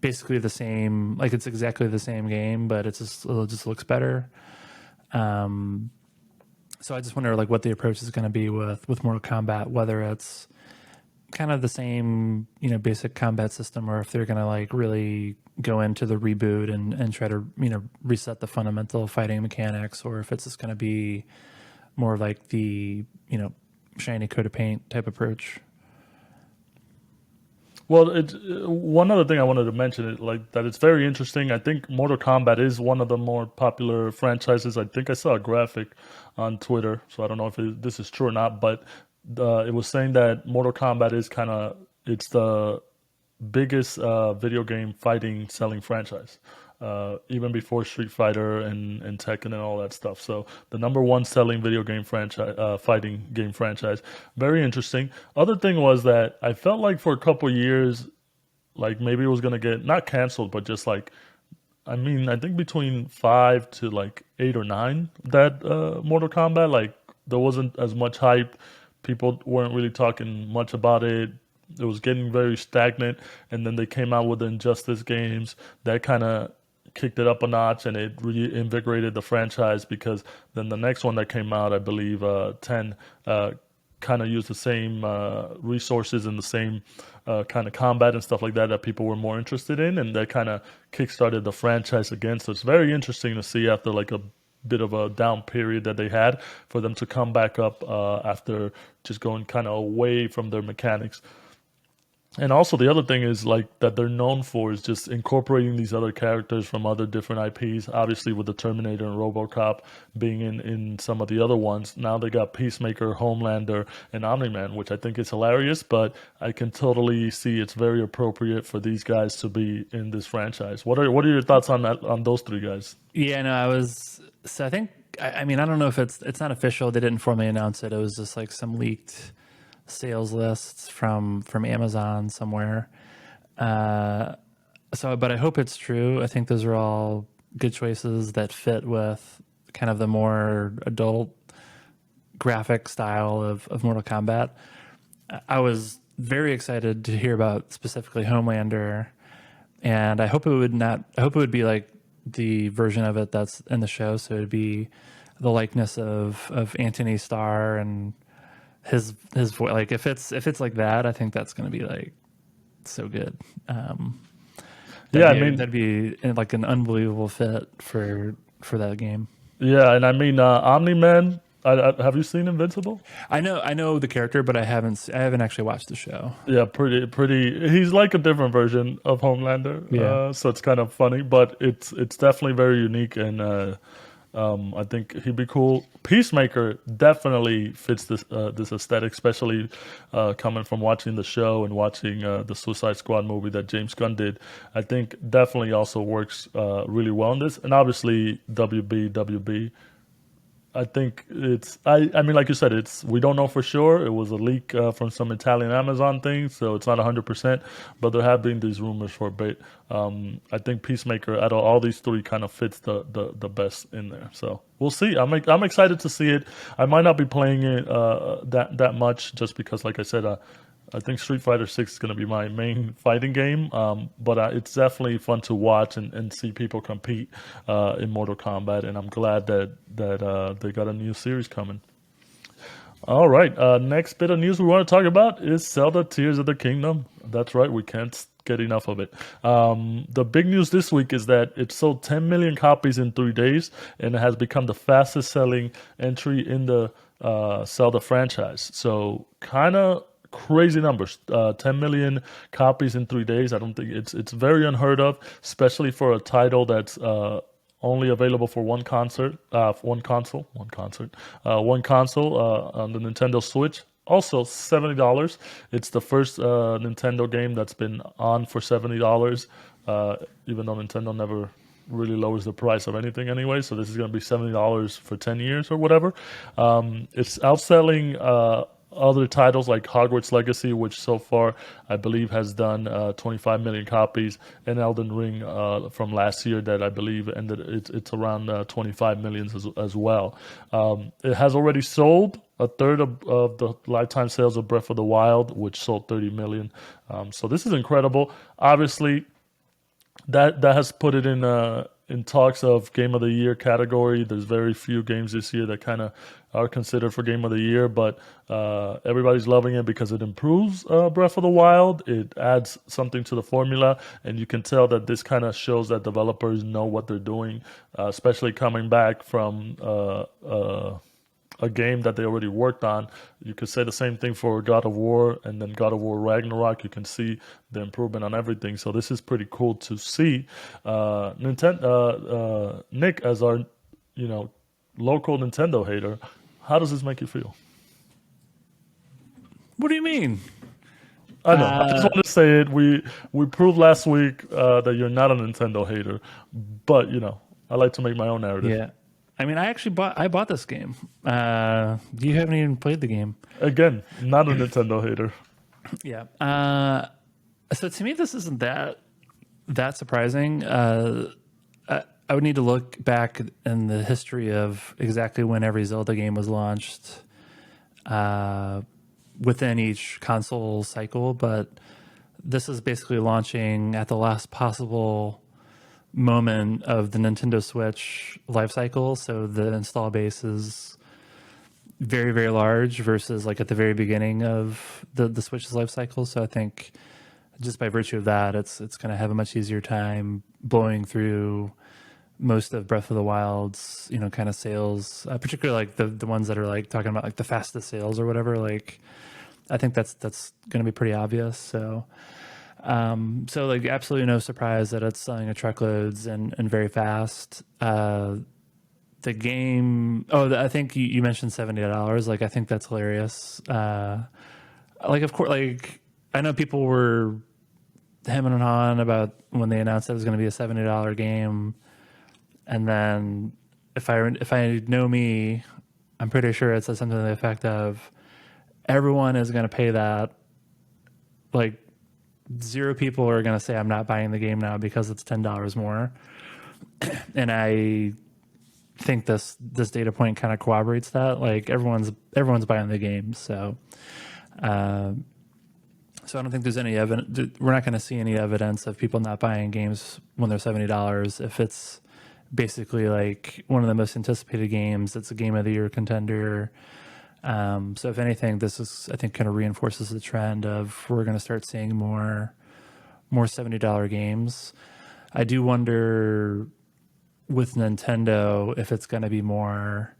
basically the same, like it's exactly the same game, but it just looks better. So I just wonder like what the approach is going to be with Mortal Kombat, whether it's kind of the same, basic combat system, or if they're going to like really go into the reboot and try to, reset the fundamental fighting mechanics, or if it's just going to be more like the, shiny coat of paint type approach. Well, one other thing I wanted to mention is like that it's very interesting. I think Mortal Kombat is one of the more popular franchises. I think I saw a graphic on Twitter, so I don't know if this is true or not, but it was saying that Mortal Kombat is it's the biggest video game fighting selling franchise, even before Street Fighter and Tekken and all that stuff. So the number one selling video game franchise, fighting game franchise. Very interesting. Other thing was that I felt like for a couple years, like maybe it was gonna get not canceled, but just like I mean, I think between 5 to like 8 or 9 that Mortal Kombat. Like there wasn't as much hype. People weren't really talking much about it. It was getting very stagnant, and then they came out with the Injustice games that kind of kicked it up a notch, and it reinvigorated the franchise because then the next one that came out, I believe, 10, kind of used the same resources and the same kind of combat and stuff like that that people were more interested in, and that kind of kickstarted the franchise again. So it's very interesting to see after like a bit of a down period that they had for them to come back up after just going kind of away from their mechanics. And also the other thing is like that they're known for is just incorporating these other characters from other different IPs. Obviously with the Terminator and RoboCop being in some of the other ones. Now they got Peacemaker, Homelander, and Omni-Man, which I think is hilarious, but I can totally see it's very appropriate for these guys to be in this franchise. What are your thoughts on that, on those three guys? Yeah, no, I was. So I think. I mean, I don't know if it's not official. They didn't formally announce it. It was just like some leaked sales lists from Amazon somewhere. But I hope it's true. I think those are all good choices that fit with kind of the more adult graphic style of Mortal Kombat. I was very excited to hear about specifically Homelander, and I hope it would not. I hope it would be like the version of it that's in the show. So it'd be the likeness of Anthony Starr and his voice. Like if it's like that, I think that's going to be like so good. Yeah, I mean, That'd be like an unbelievable fit for that game. yeah, and I mean, Omni Man. Have you seen Invincible? I know the character, but I haven't actually watched the show. Yeah, pretty. He's like a different version of Homelander, Yeah. so it's kind of funny, but it's definitely very unique, and I think he'd be cool. Peacemaker definitely fits this aesthetic, especially coming from watching the show and watching the Suicide Squad movie that James Gunn did. I think definitely also works really well in this, and obviously WB. I think I mean, like you said, we don't know for sure. It was a leak from some Italian Amazon thing, so it's not 100%, but there have been these rumors for a bit. I think Peacemaker, out of all these three, kind of fits the best in there. So we'll see. I'm excited to see it. I might not be playing it that much just because, like I said, I think Street Fighter 6 is going to be my main fighting game, but it's definitely fun to watch and see people compete in Mortal Kombat, and I'm glad that they got a new series coming. All right, next bit of news we want to talk about is Zelda Tears of the Kingdom. That's right, we can't get enough of it. The big news this week is that it sold 10 million copies in 3 days, and it has become the fastest selling entry in the Zelda franchise. So kind of crazy numbers. 10 million copies in 3 days. I don't think it's very unheard of, especially for a title that's only available for one console on the Nintendo Switch. Also $70. It's the first Nintendo game that's been on for $70. Even though Nintendo never really lowers the price of anything anyway, so this is going to be $70 for 10 years or whatever. It's outselling other titles like Hogwarts Legacy, which so far I believe has done 25 million copies, and Elden Ring from last year that I believe ended it's around 25 million as well. It has already sold a third of the lifetime sales of Breath of the Wild, which sold 30 million. So this is incredible. Obviously, that has put it in talks of Game of the Year category. There's very few games this year that kind of are considered for Game of the Year, but everybody's loving it because it improves Breath of the Wild. It adds something to the formula, and you can tell that this kind of shows that developers know what they're doing, especially coming back from a game that they already worked on. You could say the same thing for God of War and then God of War Ragnarok. You can see the improvement on everything. So this is pretty cool to see. Nick, as our local Nintendo hater, how does this make you feel? What do you mean? I know. I just want to say it. We proved last week that you're not a Nintendo hater, but I like to make my own narrative. Yeah. I mean, I bought this game. You haven't even played the game. Again, not a Nintendo hater. Yeah. So to me, this isn't that surprising. I would need to look back in the history of exactly when every Zelda game was launched uh, within each console cycle, but this is basically launching at the last possible moment of the Nintendo Switch life cycle. So the install base is very, very large versus like at the very beginning of the Switch's life cycle. So I think just by virtue of that, it's going to have a much easier time blowing through most of Breath of the Wild's, kind of sales, particularly like the ones that are like talking about like the fastest sales or whatever. Like, I think that's going to be pretty obvious. So like absolutely no surprise that it's selling at truckloads and very fast. The game, I think you mentioned $70. Like, I think that's hilarious. Like, of course, like I know people were hemming and hawing about when they announced that it was going to be a $70 game. And then if I know me, I'm pretty sure it says something to the effect of everyone is going to pay that. Like, zero people are going to say I'm not buying the game now because it's $10 more. And I think this data point kind of corroborates that. Like, everyone's buying the game, uh, so I don't think there's any evidence. We're not going to see any evidence of people not buying games when they're $70 if it's basically like one of the most anticipated games. It's a game of the year contender. So if anything, this is, I think, kind of reinforces the trend of we're going to start seeing more $70 games. I do wonder with Nintendo if it's going to be more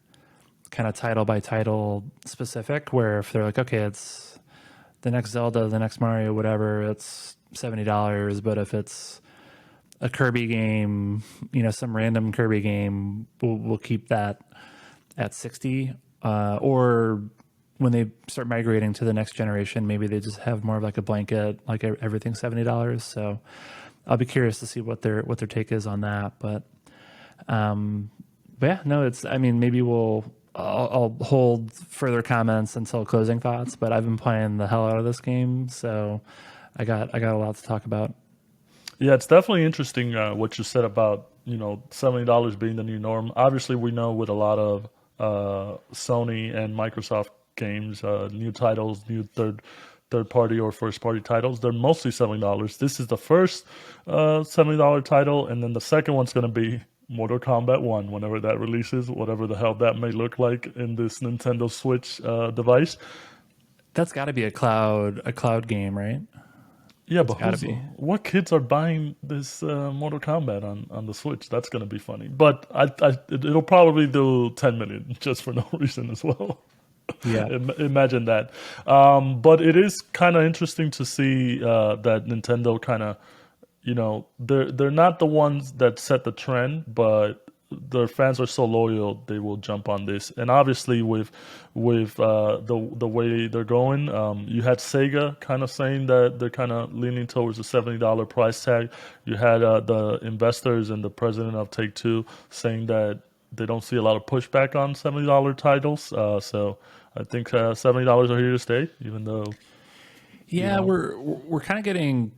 kind of title by title specific, where if they're like, okay, it's the next Zelda, the next Mario, whatever, it's $70. But if it's a Kirby game, some random Kirby game, we'll keep that at 60. Or when they start migrating to the next generation, maybe they just have more of like a blanket, like everything's $70. So I'll be curious to see what their take is on that. But yeah, no, I mean, maybe I'll hold further comments until closing thoughts, but I've been playing the hell out of this game, so I got a lot to talk about. Yeah, it's definitely interesting what you said about $70 being the new norm. Obviously, we know with a lot of Sony and Microsoft games, new titles, new third party or first party titles, they're mostly $70. This is the first $70 title, and then the second one's going to be Mortal Kombat 1 whenever that releases, whatever the hell that may look like in this Nintendo Switch device. That's got to be a cloud game, right? Yeah, It's but got to be. what kids are buying this Mortal Kombat on the Switch? That's gonna be funny. But it'll probably do 10 million just for no reason as well. Yeah. Imagine that. But it is kind of interesting to see that Nintendo kind of, they're not the ones that set the trend, but their fans are so loyal they will jump on this. And obviously with the way they're going, you had Sega kind of saying that they're kind of leaning towards a $70 price tag. You had the investors and the president of Take Two saying that they don't see a lot of pushback on $70 titles. So I think $70 are here to stay, even though you Yeah, know. we're kind of getting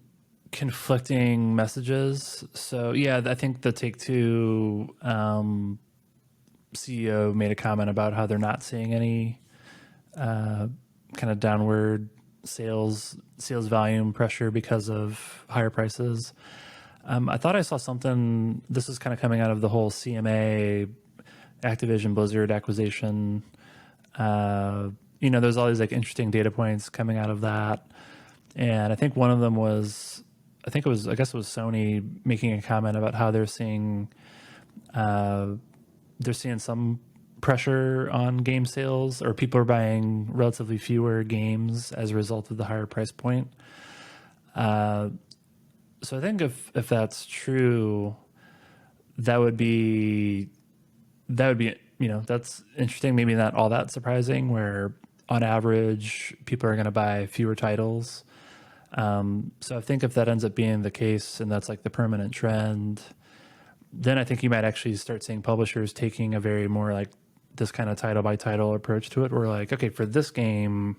conflicting messages. So yeah, I think the Take Two CEO made a comment about how they're not seeing any kind of downward sales volume pressure because of higher prices. I thought I saw something. This is kind of coming out of the whole CMA Activision Blizzard acquisition. There's all these like interesting data points coming out of that, and I think one of them was, I guess it was Sony making a comment about how they're seeing some pressure on game sales, or people are buying relatively fewer games as a result of the higher price point. So I think if that's true, that would be that's interesting. Maybe not all that surprising. Where on average people are going to buy fewer titles. So I think if that ends up being the case, and that's like the permanent trend, then I think you might actually start seeing publishers taking a very more like this kind of title by title approach to it. We're like, okay, for this game,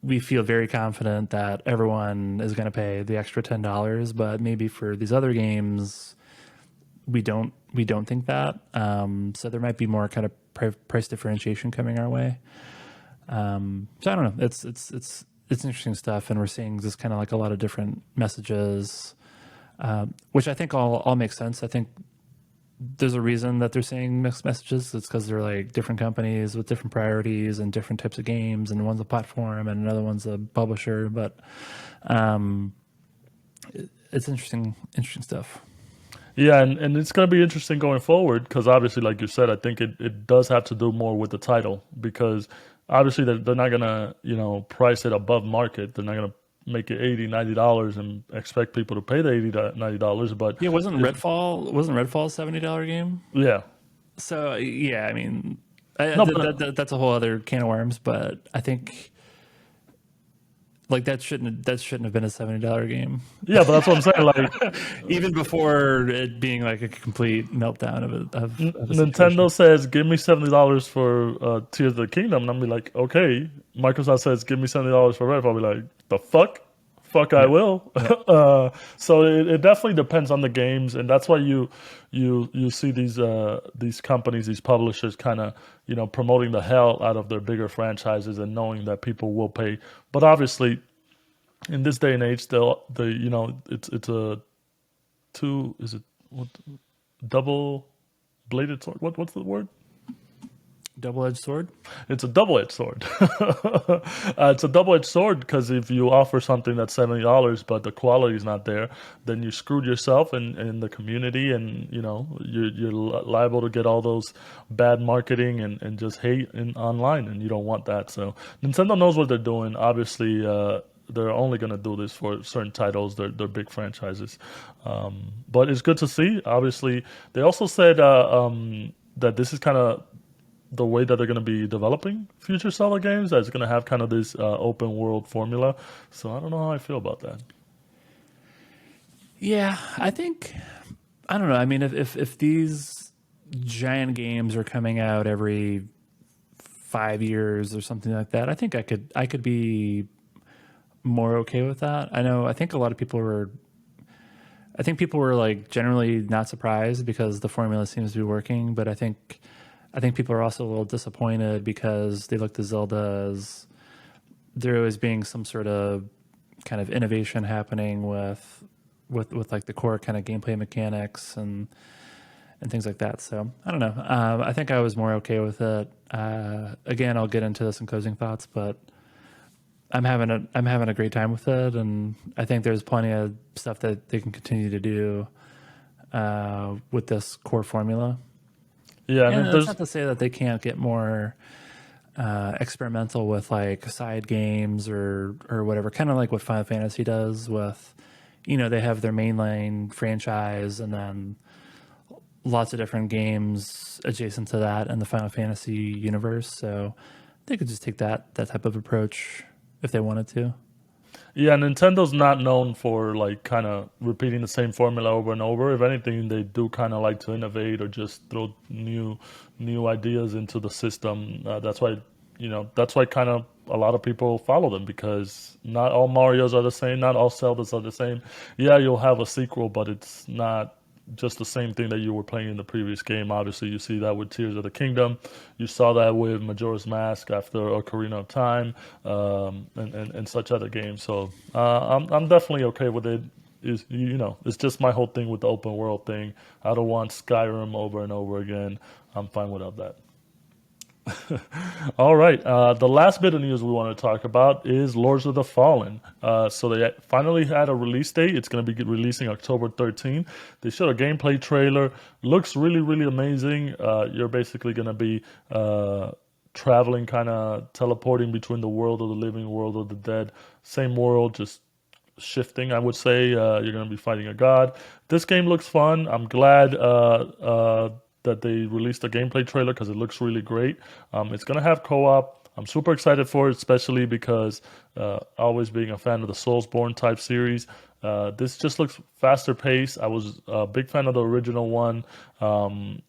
we feel very confident that everyone is going to pay the extra $10, but maybe for these other games, we don't think that. So there might be more kind of price differentiation coming our way. So I don't know. It's interesting stuff, and we're seeing just kind of like a lot of different messages, which I think all makes sense. I think there's a reason that they're saying mixed messages. It's because they're like different companies with different priorities and different types of games, and one's a platform and another one's a publisher. But um, it's interesting stuff. Yeah, and it's going to be interesting going forward because obviously, like you said, I think it does have to do more with the title because obviously they're not going to, price it above market. They're not going to make it $80, $90 and expect people to pay the $80, $90, but Yeah, it's, Wasn't Redfall a $70 game? yeah. So yeah, I mean, No, but that's a whole other can of worms. But I think like that shouldn't have been a $70 game, yeah, but that's what I'm saying. Like even before it being like a complete meltdown of a situation. Nintendo says, "Give me $70 for Tears of the Kingdom," and I'm be like, "Okay." Microsoft says, "Give me $70 for Redfall." I'll be like, "The fuck." Fuck, I Yeah, will. yeah, So it definitely depends on the games, and that's why you see these companies, these publishers, kind of promoting the hell out of their bigger franchises and knowing that people will pay. But obviously, in this day and age, they it's a two is it what double bladed sword? What's the word? double-edged sword. It's a double-edged sword. It's a double-edged sword because if you offer something that's $70, but the quality is not there, then you screwed yourself and the community, and you're liable to get all those bad marketing and just hate online, and you don't want that. So Nintendo knows what they're doing. Obviously, they're only going to do this for certain titles. They're big franchises, but it's good to see. Obviously, they also said that this is kind of the way that they're going to be developing future Zelda games. That's going to have kind of this open world formula. So I don't know how I feel about that. Yeah, I don't know. I mean, if these giant games are coming out every 5 years or something like that, I think I could be more okay with that. I know. I think people were like generally not surprised because the formula seems to be working, but I think people are also a little disappointed because they looked at Zelda as there always being some sort of kind of innovation happening with like the core kind of gameplay mechanics and things like that. So I don't know. I think I was more okay with it. Again, I'll get into this in closing thoughts, but I'm having a great time with it, and I think there's plenty of stuff that they can continue to do with this core formula. Yeah, and And if that's there's not to say that they can't get more experimental with like side games or whatever. Kind of like what Final Fantasy does with, they have their mainline franchise and then lots of different games adjacent to that in the Final Fantasy universe. So they could just take that type of approach if they wanted to. Yeah, Nintendo's not known for like kind of repeating the same formula over and over. If anything, they do kind of like to innovate or just throw new ideas into the system. That's why kind of a lot of people follow them because not all Mario's are the same, not all Zeldas are the same. Yeah, you'll have a sequel, but it's not just the same thing that you were playing in the previous game. Obviously, you see that with Tears of the Kingdom. You saw that with Majora's Mask after Ocarina of Time, and such other games. So I'm definitely okay with it. It's just my whole thing with the open world thing. I don't want Skyrim over and over again. I'm fine without that. All right. The last bit of news we want to talk about is Lords of the Fallen. So they finally had a release date. It's going to be releasing October 13th. They showed a gameplay trailer. Looks really, really amazing. You're basically going to be traveling, kind of teleporting between the world of the living, world of the dead. Same world, just shifting, I would say. You're going to be fighting a god. This game looks fun. I'm glad that they released a gameplay trailer because it looks really great. It's going to have co-op. I'm super excited for it, especially because always being a fan of the Soulsborne type series, this just looks faster paced. I was a big fan of the original one, and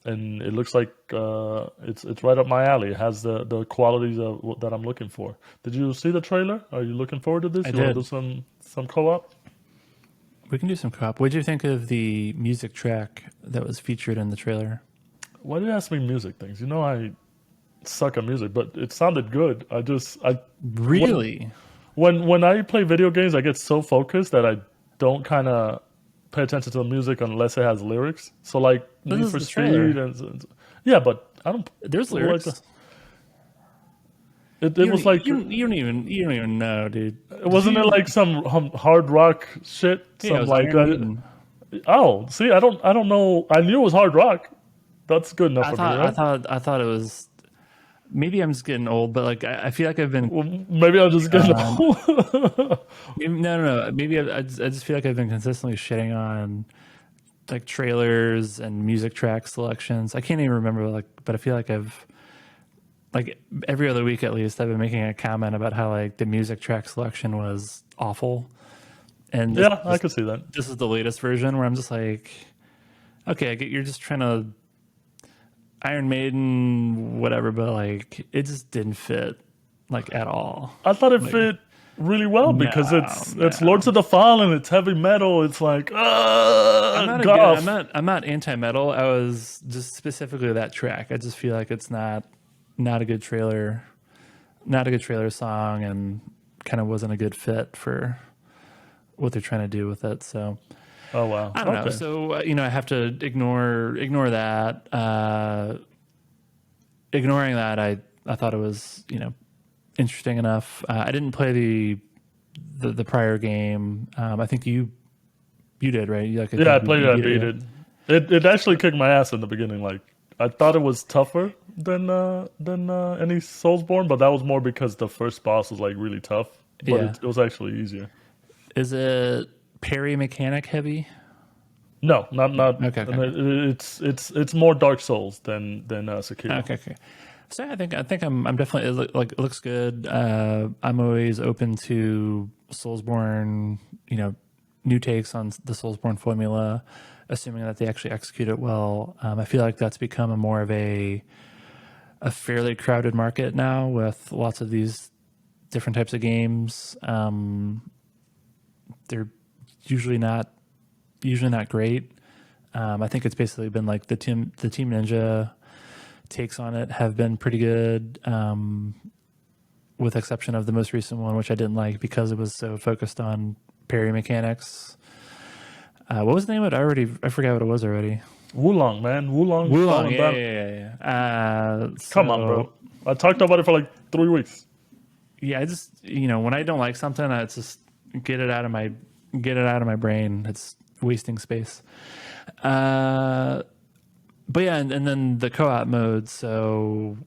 it looks like it's right up my alley. It has the qualities that I'm looking for. Did you see the trailer? Are you looking forward to this? I You want to do did. some co-op? We can do some co-op. What did you think of the music track that was featured in the trailer? Why do you ask me music things? You know I suck at music, but it sounded good. I when Really? when I play video games, I get so focused that I don't kind of pay attention to the music unless it has lyrics. So like This Need is for the Speed trailer. yeah, but I don't There's like the lyrics. it was like You don't even know, dude. Did wasn't it you? like some hard rock shit? Yeah, it Some was like Iron Maiden. oh, see, I don't know. I knew it was hard rock. That's good enough for me, right? I thought it was. Maybe I'm just getting old, but like I feel like I've been Well, maybe I'll just get on. no. No. Maybe I just feel like I've been consistently shitting on like trailers and music track selections. I can't even remember like, but I feel like I've like every other week at least I've been making a comment about how like the music track selection was awful, and Yeah, I could see that. this is the latest version where I'm just like, okay, I get you're just trying to Iron Maiden, whatever, but like it just didn't fit like at all. I thought it Like fit really well because no, it's Lords no. of the Fallen, it's heavy metal, it's like goth. I'm not anti metal. I was just specifically that track. I just feel like it's not a good trailer, not a good trailer song, and kind of wasn't a good fit for what they're trying to do with it. So Oh wow. I don't know. Okay. So I have to ignore that. Ignoring that, I thought it was interesting enough. I didn't play the prior game. I think you did, right? I Yeah, I think played you it, I beat it. beat Yeah. it. It actually kicked my ass in the beginning. Like I thought it was tougher than any Soulsborne, but that was more because the first boss was like really tough. But Yeah. it was actually easier. Is it parry mechanic heavy? No, not. Okay. Okay. It's more Dark Souls than Sekiro. Okay. Okay. So I think I'm definitely like it looks good. I'm always open to Soulsborne, new takes on the Soulsborne formula, assuming that they actually execute it well. I feel like that's become a more of a fairly crowded market now with lots of these different types of games. They're usually not great. I think it's basically been like the Team Ninja takes on it have been pretty good, with exception of the most recent one, which I didn't like because it was so focused on parry mechanics. What was the name of it? I forgot what it was already. Wulong, man, Wulong Wulong, Fallen yeah, Banner. yeah, yeah, yeah. Come on, So bro. I talked about it for like 3 weeks. yeah, I just when I don't like something, I just get it out of my brain. It's wasting space. But yeah, and then the co-op mode. So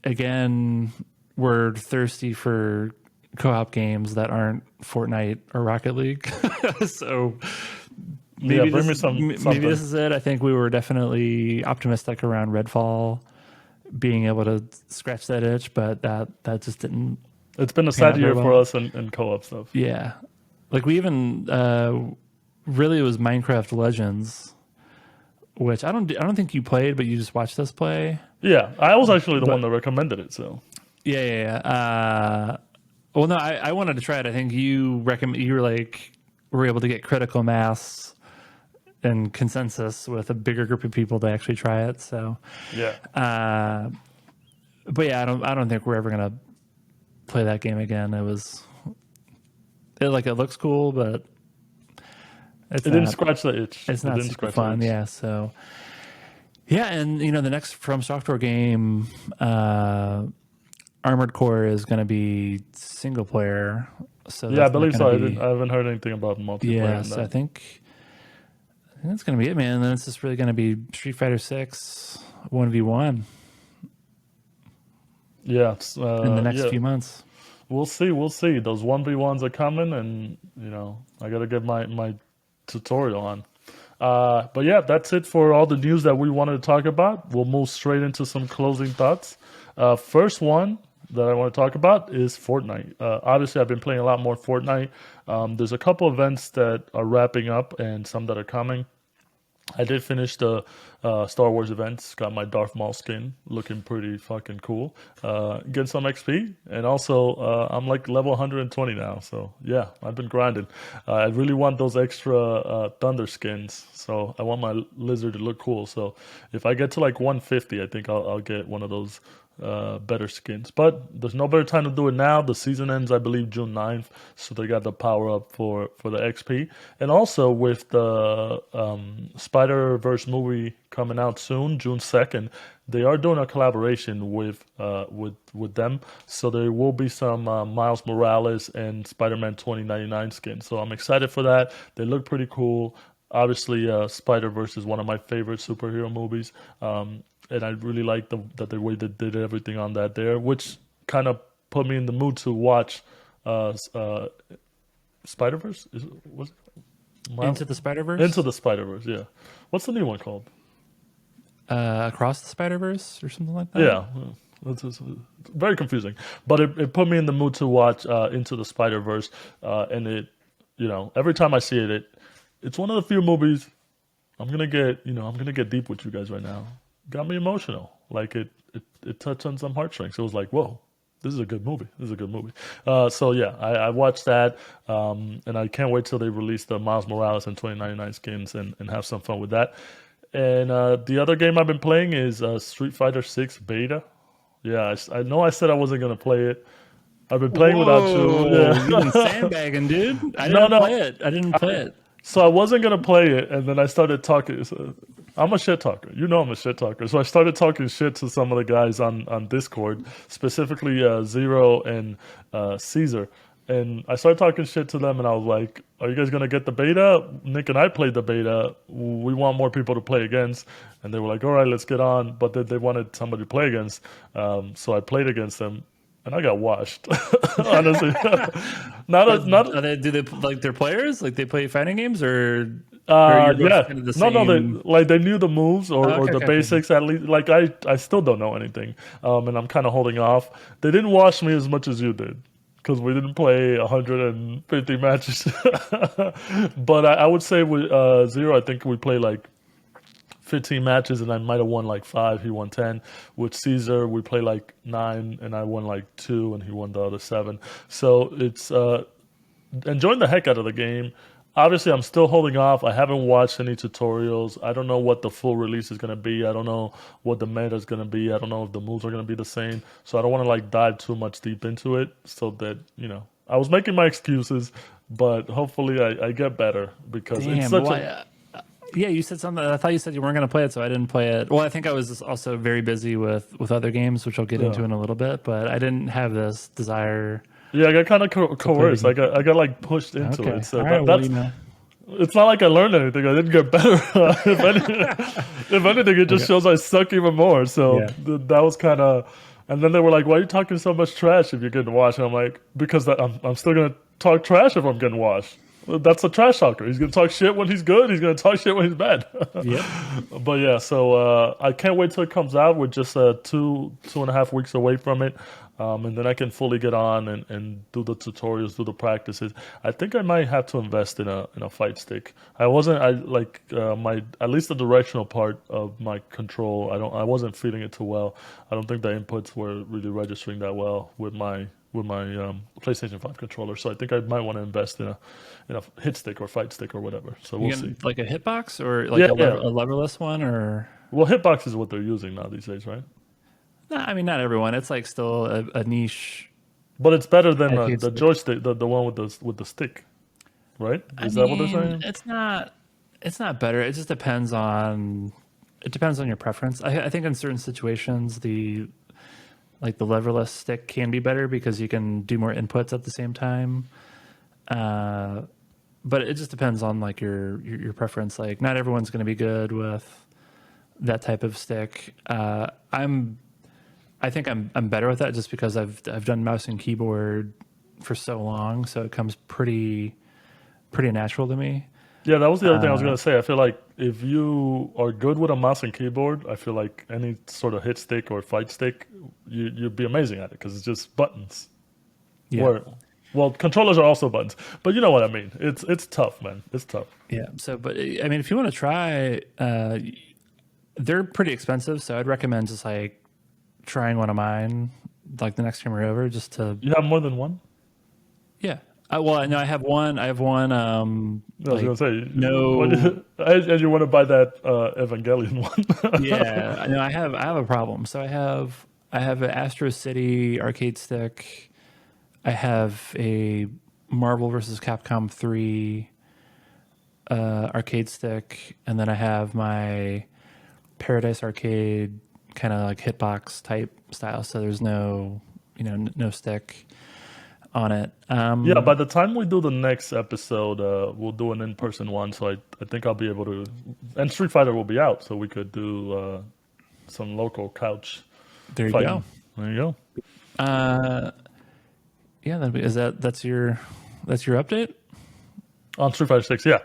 again, we're thirsty for co-op games that aren't Fortnite or Rocket League. So Yeah, bring me maybe something. this is it. I think we were definitely optimistic around Redfall being able to scratch that itch, but that just didn't It's been a pan sad out very year for well. us in co-op stuff. Yeah, like we even really it was Minecraft Legends, which I don't think you played, but you just watched us play. Yeah, I was actually the one But that recommended it. So yeah. Well, no, I wanted to try it. I think you were like were able to get critical mass and consensus with a bigger group of people to actually try it. So, yeah, but yeah, I don't think we're ever gonna play that game again. It looks cool, but it's it didn't not scratch the itch. it's It not didn't super scratch the fun. itch. Yeah, so yeah, and the next From Software game, Armored Core is going to be single player, so Yeah, I that's not believe going to so. be. I haven't heard anything about multiplayer Yeah, in so that. I think that's going to be it, man. And then it's just really going to be Street Fighter 6 1v1 Yeah, in the next yeah. few months. We'll see. We'll see. Those 1v1s are coming, and I gotta get my tutorial on. But yeah, that's it for all the news that we wanted to talk about. We'll move straight into some closing thoughts. First one that I want to talk about is Fortnite. Obviously, I've been playing a lot more Fortnite. There's a couple events that are wrapping up and some that are coming. I did finish the Star Wars events. Got my Darth Maul skin, looking pretty fucking cool. Get some XP, and also I'm like level 120 now. So yeah, I've been grinding. I really want those extra Thunder skins. So I want my lizard to look cool. So if I get to like 150, I think I'll get one of those better skins. But there's no better time to do it now. The season ends, I believe, June 9th, so they got the power up for the XP. And also with the Spider Verse movie coming out soon, June 2nd, they are doing a collaboration with them. So there will be some Miles Morales and Spider-Man 2099 skins. So I'm excited for that. They look pretty cool. Obviously, Spider Verse is one of my favorite superhero movies. And I really like the way they did everything on that there, which kind of put me in the mood to watch Spider Verse. Was it Into the Spider Into Verse, the Spider Verse? Yeah. What's the new one called? Across the Spider Verse, or something like that. Yeah. It's very confusing, but it put me in the mood to watch Into the Spider Verse, and every time I see it's one of the few movies I'm gonna get deep with you guys right now. Got me emotional. Like it touched on some heartstrings. It was like, whoa, this is a good movie. This is a good movie. So yeah, I watched that, and I can't wait till they release the Miles Morales and 2099 skins and have some fun with that. And the other game I've been playing is Street Fighter 6 beta. Yeah, I know I said I wasn't gonna play it. I've been playing without you. Whoa, you've been Yeah. sandbagging, dude. I No, didn't no. play it. I didn't play it. So I wasn't gonna play it, and then I started talking. So I'm a shit talker. You know I'm a shit talker. So I started talking shit to some of the guys on Discord, specifically Zero and Caesar. And I started talking shit to them, and I was like, "Are you guys gonna get the beta?" Nick and I played the beta. We want more people to play against, and they were like, "All right, let's get on." But they wanted somebody to play against, so I played against them, and I got washed. Honestly, not Are they, do they like their players? Like they play fighting games, or you're both yeah. kind of the No, same? they knew the moves Oh, or okay, the okay, okay. basics at least. Like I still don't know anything, and I'm kind of holding off. They didn't watch me as much as you did because we didn't play 150 matches. But I would say with Zero, I think we played like 15 matches, and I might have won like five. He won 10. With Caesar, we played like nine, and I won like two, and he won the other seven. So it's enjoying the heck out of the game. Obviously, I'm still holding off. I haven't watched any tutorials. I don't know what the full release is going to be. I don't know what the meta is going to be. I don't know if the moves are going to be the same. So I don't want to like dive too much deep into it so that, I was making my excuses, but hopefully I get better because it's Damn. such Why? a. Yeah, you said something. I thought you said you weren't going to play it, so I didn't play it. Well, I think I was just also very busy with other games, which I'll get Yeah. into in a little bit. But I didn't have this desire Yeah, I got kind of to play the coerced. game. I got like pushed into it. Okay. So All right. Well, that's. It's not like I learned anything. I didn't get better. If anything, it just Okay. shows I suck even more. So Yeah. that was kind of. And then they were like, "Why are you talking so much trash if you're getting washed?" And I'm like, "Because I'm still gonna talk trash if I'm getting washed. Well, that's a trash talker. He's gonna talk shit when he's good. He's gonna talk shit when he's bad." Yep. But yeah, so I can't wait till it comes out. We're just 2.5 weeks away from it, and then I can fully get on and do the tutorials, do the practices. I think I might have to invest in a fight stick. I like my at least the directional part of my control. I wasn't feeling it too well. I don't think the inputs were really registering that well with my PlayStation 5 controller. So I think I might want to invest in a hit stick or fight stick or whatever. So You we'll getting see. like a hitbox or like Yeah, yeah. a leverless one or? Well, hitbox is what they're using now these days, right? Nah, I mean, not everyone. It's like still a niche. But it's better than I think the it's. joystick, the one with the stick, right? I Is that what they're mean, saying? it's not. It's not better. It just depends on. It depends on your preference. I think in certain situations, the leverless stick can be better because you can do more inputs at the same time. Uh, but it just depends on like your preference. Like not everyone's going to be good with that type of stick. I think I'm better with that just because I've done mouse and keyboard for so long, so it comes pretty natural to me. Yeah, that was the other thing I was gonna say. I feel like if you are good with a mouse and keyboard, I feel like any sort of hit stick or fight stick, you'd be amazing at it because it's just buttons. Yeah. Where Well, controllers are also buttons, but you know what I mean. It's tough, man. It's tough. Yeah. So, but I mean, if you want to try, they're pretty expensive. So I'd recommend just like trying one of mine, like the next time we're over, just to You have more than one? yeah. Well, no, I have one. I have one. I was Like gonna say, no. and you want to buy that Evangelion one? Yeah. I know. I have a problem. So I have an Astro City arcade stick. I have a Marvel versus Capcom 3 arcade stick, and then I have my Paradise Arcade kind of like hitbox type style. So there's no, no stick on it. Yeah, by the time we do the next episode, we'll do an in-person one. So I think I'll be able to, and Street Fighter will be out, so we could do some local couch There you fighting. go. There you go. Yeah, that's your update. On Street Fighter 6, yeah.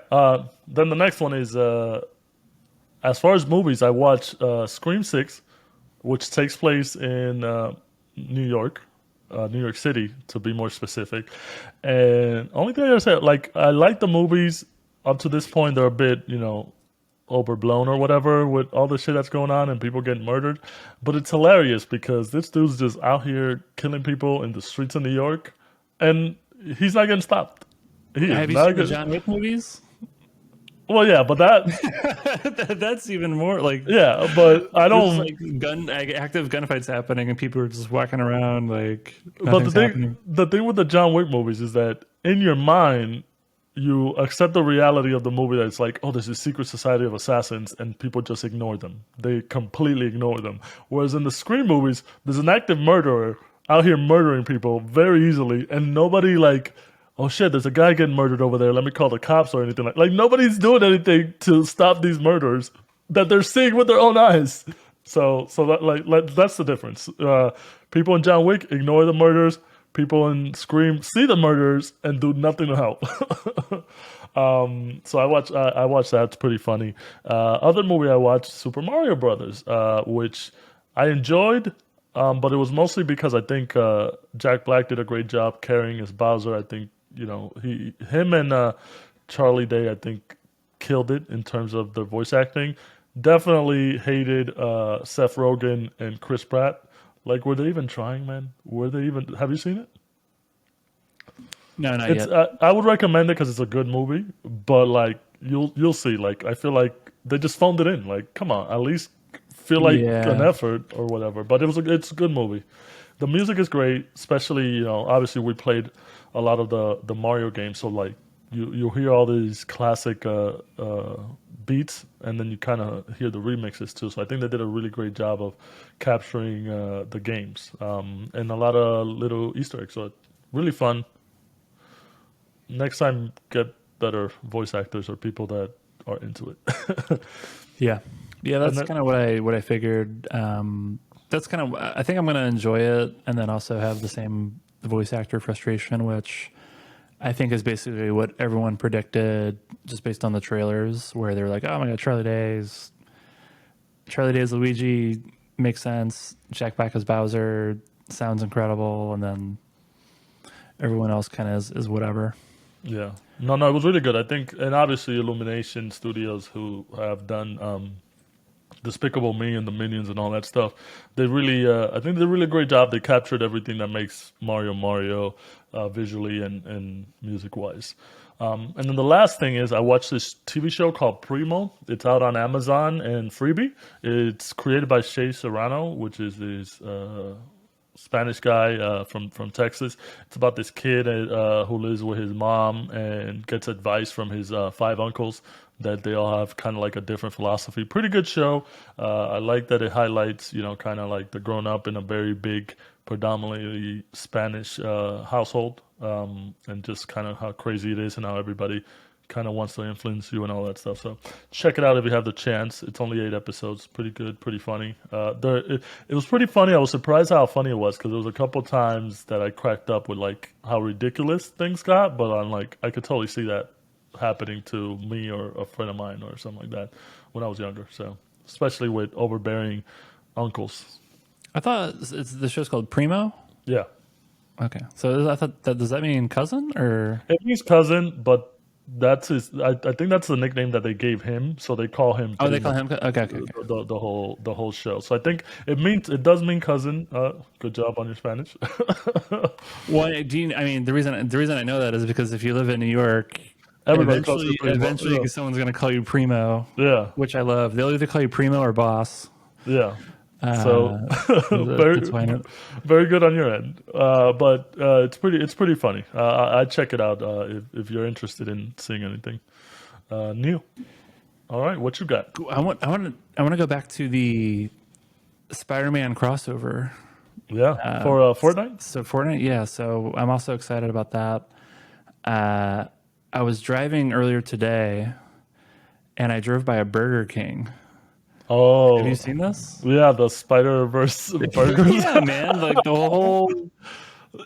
Then the next one is, as far as movies, I watched Scream 6, which takes place in New York, New York City, to be more specific. And only thing I gotta say, like, I like the movies up to this point. They're a bit, overblown or whatever with all the shit that's going on and people getting murdered. But it's hilarious because this dude's just out here killing people in the streets of New York, and he's not getting stopped. He is Have you not seen the getting. John Wick movies? Well, yeah, but that, That's even more like yeah, but I there's don't. like active gunfights happening and people are just walking around like But nothing's happening. the thing with the John Wick movies is that in your mind you accept the reality of the movie that it's like, oh, there's a secret society of assassins, and people just ignore them. They completely ignore them. Whereas in the Scream movies, there's an active murderer out here murdering people very easily, and nobody like, oh shit, there's a guy getting murdered over there. Let me call the cops or anything like nobody's doing anything to stop these murders that they're seeing with their own eyes. So that's the difference. People in John Wick ignore the murders. People in Scream see the murders and do nothing to help. So I watched that. It's pretty funny. Other movie I watched, Super Mario Brothers, which I enjoyed, but it was mostly because I think Jack Black did a great job carrying his Bowser. I think him and Charlie Day, I think, killed it in terms of the voice acting. Definitely hated Seth Rogen and Chris Pratt. Like, were they even trying, man? Were they even? Have you seen it? No, not It's yet. I would recommend it because it's a good movie, but like you'll see. Like, I feel like they just phoned it in. Like, come on, at least feel like an Yeah. effort or whatever. But it's a good movie. The music is great, especially obviously we played a lot of the Mario games, so like you hear all these classic beats, and then you kind of hear the remixes too. So I think they did a really great job of capturing the games, and a lot of little Easter eggs. So really fun. Next time, get better voice actors or people that are into it. Yeah. Yeah, And that's then, kind of what I figured. That's kind of I think I'm going to enjoy it and then also have the same voice actor frustration, which I think is basically what everyone predicted just based on the trailers where they were like, "Oh my god, Charlie Day's Luigi makes sense. Jack Black as Bowser sounds incredible," and then everyone else kind of is whatever. yeah, no, it was really good. I think, and obviously Illumination Studios, who have done Despicable Me and the Minions and all that stuff. They really, I think they did a really great job. They captured everything that makes Mario, visually and music wise. And then the last thing is I watched this TV show called Primo. It's out on Amazon and Freebie. It's created by Shea Serrano, which is this Spanish guy from Texas. It's about this kid who lives with his mom and gets advice from his five uncles that they all have kind of like a different philosophy. Pretty good show. I like that it highlights, kind of like the grown up in a very big, predominantly Spanish household, and just kind of how crazy it is and how everybody kind of wants to influence you and all that stuff. So check it out if you have the chance. It's only 8 episodes. Pretty good, pretty funny. It was pretty funny. I was surprised how funny it was because there was a couple times that I cracked up with like how ridiculous things got, but I'm like I could totally see that happening to me or a friend of mine or something like that when I was younger. So especially with overbearing uncles. I thought the show's called Primo. Yeah. Okay. So I thought that does that mean cousin or It means cousin, but that's his. I think that's the nickname that they gave him, so they call him oh they pretty call much him okay okay okay. the whole show. So I think it does mean cousin. Good job on your Spanish. Well, I mean the reason I know that is because if you live in New York, Everybody calls you eventually primo. someone's gonna call you primo, Yeah, which I love. They'll either call you primo or boss. yeah. So Uh, that's very why I know. very good on your end. But it's pretty funny. I'd check it out if you're interested in seeing anything new. All right, what you got? I want to go back to the Spider-Man crossover. Yeah, for Fortnite. So Fortnite, yeah. So I'm also excited about that. Uh, I was driving earlier today, and I drove by a Burger King. Have you Oh, seen this? yeah, the Spider Verse burgers. Yeah, man. Like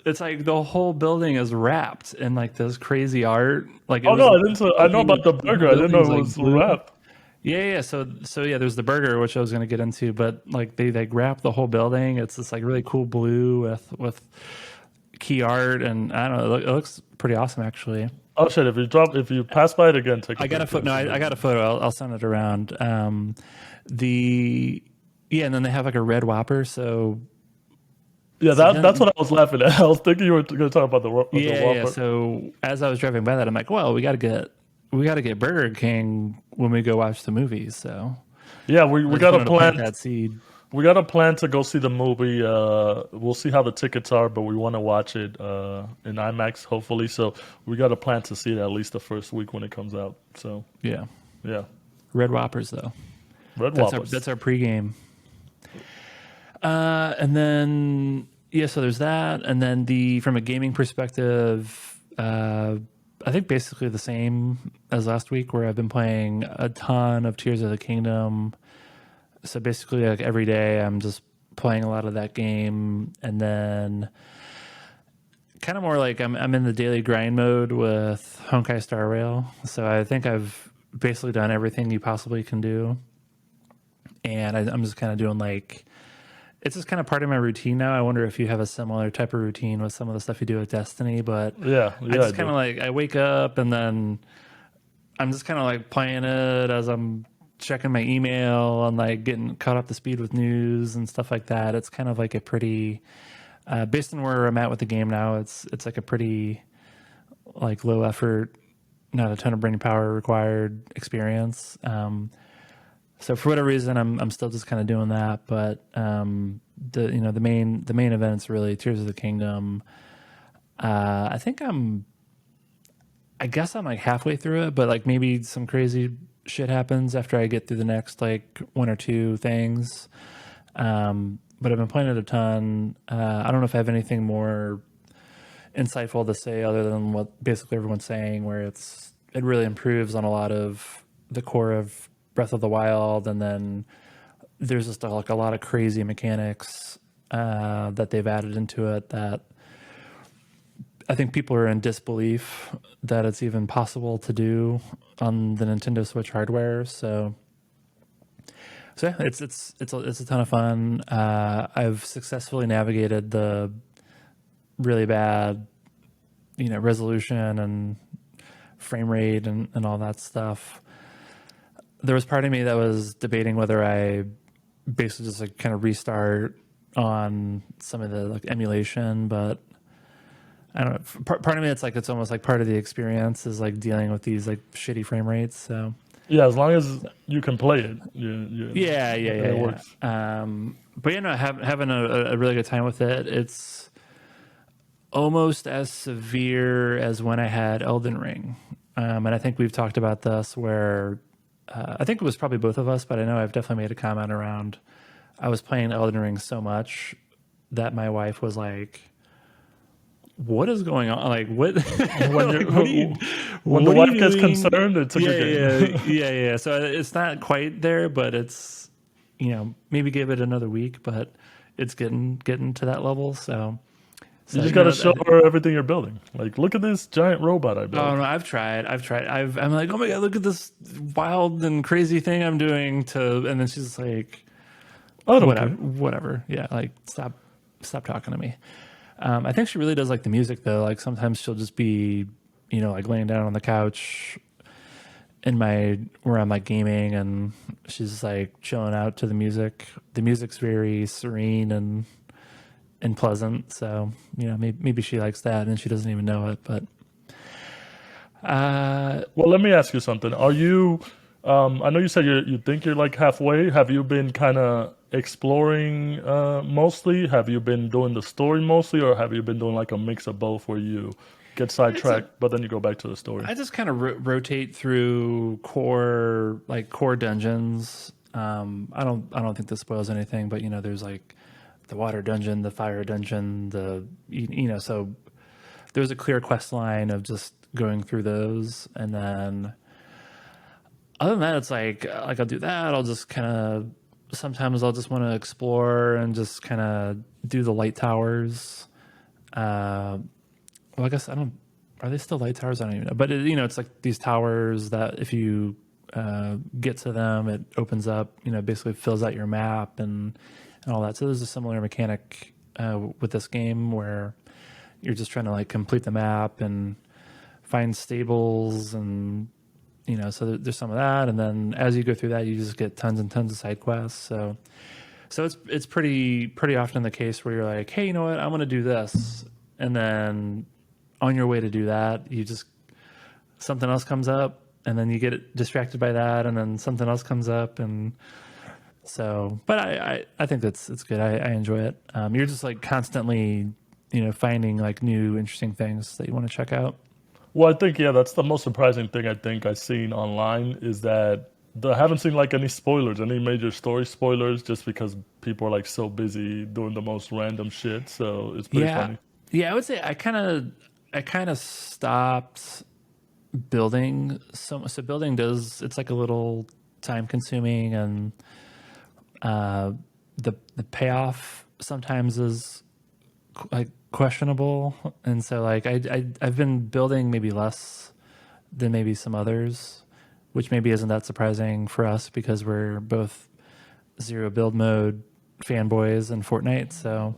it's like the whole building is wrapped in like this crazy art. Like it Oh was no, I like didn't. I know about the the whole burger. I didn't know building's it like was blue. wrapped. Yeah. So yeah, there's the burger which I was going to get into, but like they like wrap the whole building. It's this like really cool blue with key art, and I don't know. It looks pretty awesome actually. Oh shit! If you pass by it again, take a I got a picture. foot. No, I got a photo. I'll send it around. The Yeah, and then they have like a red Whopper. Yeah, So that's then what I was laughing at. I was thinking you were going to talk about the yeah. Whopper. So as I was driving by that, I'm like, well, we got to get Burger King when we go watch the movies. So Yeah, we, I we just got a wanted to plant plan. that seed. We got a plan to go see the movie. We'll see how the tickets are, but we want to watch it in IMAX, hopefully. So we got a plan to see it at least the first week when it comes out. So Yeah, yeah, red Whoppers though. Red That's our Whoppers. that's our pregame. And then yeah, so there's that, and then the from a gaming perspective, I think basically the same as last week, where I've been playing a ton of Tears of the Kingdom. So basically, like every day, I'm just playing a lot of that game, and then kind of more like I'm in the daily grind mode with Honkai Star Rail. So I think I've basically done everything you possibly can do, and I'm just kind of doing like it's just kind of part of my routine now. I wonder if you have a similar type of routine with some of the stuff you do with Destiny, but Yeah, I yeah, I just kind do. of like I wake up and then I'm just kind of like playing it as I'm checking my email and like getting caught up to speed with news and stuff like that. It's kind of like a pretty based on where I'm at with the game now. It's like a pretty like low effort, not a ton of brain power required experience. So for whatever reason, I'm still just kind of doing that. But the main event's really Tears of the Kingdom. I think I guess I'm like halfway through it, but like maybe some crazy shit happens after I get through the next like one or two things. But I've been playing it a ton. I don't know if I have anything more insightful to say other than what basically everyone's saying, where it really improves on a lot of the core of Breath of the Wild, and then there's just like a lot of crazy mechanics that they've added into it that I think people are in disbelief that it's even possible to do on the Nintendo Switch hardware. So yeah, it's a ton of fun. I've successfully navigated the really bad, resolution and frame rate and all that stuff. There was part of me that was debating whether I basically just like kind of restart on some of the like emulation, but I don't know. Part of me, it's almost like part of the experience is like dealing with these like shitty frame rates. So Yeah, as long as you can play it, yeah, it works. but having a really good time with it. It's almost as severe as when I had Elden Ring, and I think we've talked about this where I think it was probably both of us, but I know I've definitely made a comment around. I was playing Elden Ring so much that my wife was like, "What is going on? Like, what? When like, what are you? you when the What are wife you gets doing?" concerned, it's a Yeah, good yeah, game. yeah, yeah. So it's not quite there, but it's maybe give it another week, but it's getting to that level. So You so just got to show her everything you're building. Like, look at this giant robot I oh built. no, I've tried. I'm like, oh my god, look at this wild and crazy thing I'm doing and then she's like, I don't whatever, care. whatever. Yeah, like stop talking to me. I think she really does like the music though. Like sometimes she'll just be, like laying down on the couch in my where I'm like gaming, and she's just like chilling out to the music. The music's very serene and pleasant. So maybe she likes that and she doesn't even know it. But Well, let me ask you something. Are you? I know you said you think you're like halfway. Have you been kind of exploring mostly? Have you been doing the story mostly, or have you been doing like a mix of both, where you get it's a sidetracked, but then you go back to the story? I just kind of rotate through core dungeons. I don't think this spoils anything, but there's like the water dungeon, the fire dungeon, so there's a clear quest line of just going through those, and then other than that, it's like I'll do that. I'll just kind of sometimes I'll just want to explore and just kind of do the light towers. Uh, well, I guess I don't. Are they still light towers? I don't even know. But it's like these towers that if you get to them, it opens up. Basically fills out your map and all that. So there's a similar mechanic with this game where you're just trying to like complete the map and find stables and so there's some of that, and then as you go through that you just get tons and tons of side quests. So it's pretty often the case where you're like, hey, you know what, I want to do this, and then on your way to do that you just something else comes up, and then you get distracted by that, and then something else comes up, and so but I think it's good. I enjoy it. You're just like constantly finding like new interesting things that you want to check out. Well, I think yeah, that's the most surprising thing I think I've seen online is that I haven't seen like any spoilers, any major story spoilers, just because people are like so busy doing the most random shit. So it's pretty Yeah, funny. yeah. I would say I kind of stopped building. So building does it's like a little time consuming, and the payoff sometimes is like questionable, and so like I've been building maybe less than maybe some others, which maybe isn't that surprising for us because we're both zero build mode fanboys in Fortnite. So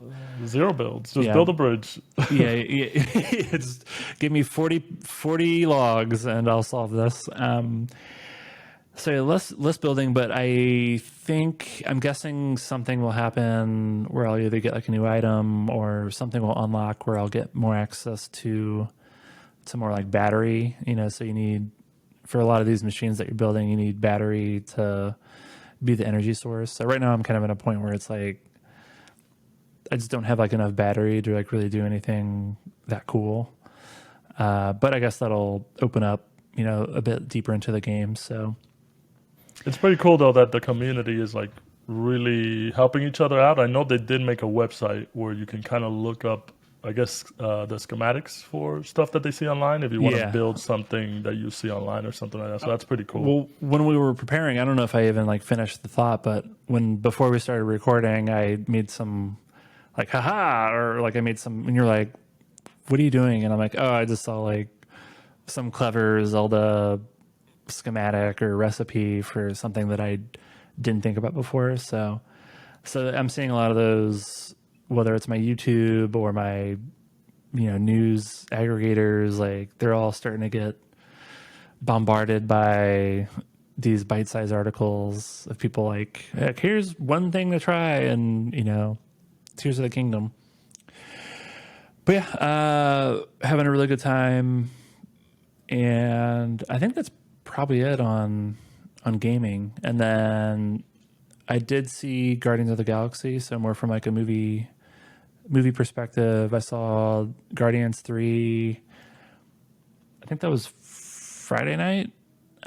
Zero builds, just yeah, build a bridge. yeah. It's give me 40 logs and I'll solve this. So yeah, less building, but I'm guessing something will happen where I'll either get like a new item or something will unlock where I'll get more access to more like battery. So you need for a lot of these machines that you're building, you need battery to be the energy source. So right now I'm kind of at a point where it's like I just don't have like enough battery to like really do anything that cool. But I guess that'll open up, a bit deeper into the game. So It's pretty cool though that the community is like really helping each other out. I know they did make a website where you can kind of look up, I guess, the schematics for stuff that they see online if you want to yeah. build something that you see online or something like that. So that's pretty cool. Well, when we were preparing, I don't know if I even like finished the thought, but before we started recording, I made some like haha, or like I made some, and you're like, "What are you doing?" And I'm like, "Oh, I just saw like some clever Zelda schematic or recipe for something that I didn't think about before." So I'm seeing a lot of those, whether it's my YouTube or my news aggregators, like they're all starting to get bombarded by these bite-sized articles of people like here's one thing to try, and Tears of the Kingdom. But yeah, having a really good time, and I think that's probably it on gaming. And then I did see Guardians of the Galaxy, so more from like a movie perspective. I saw Guardians 3. I think that was Friday night.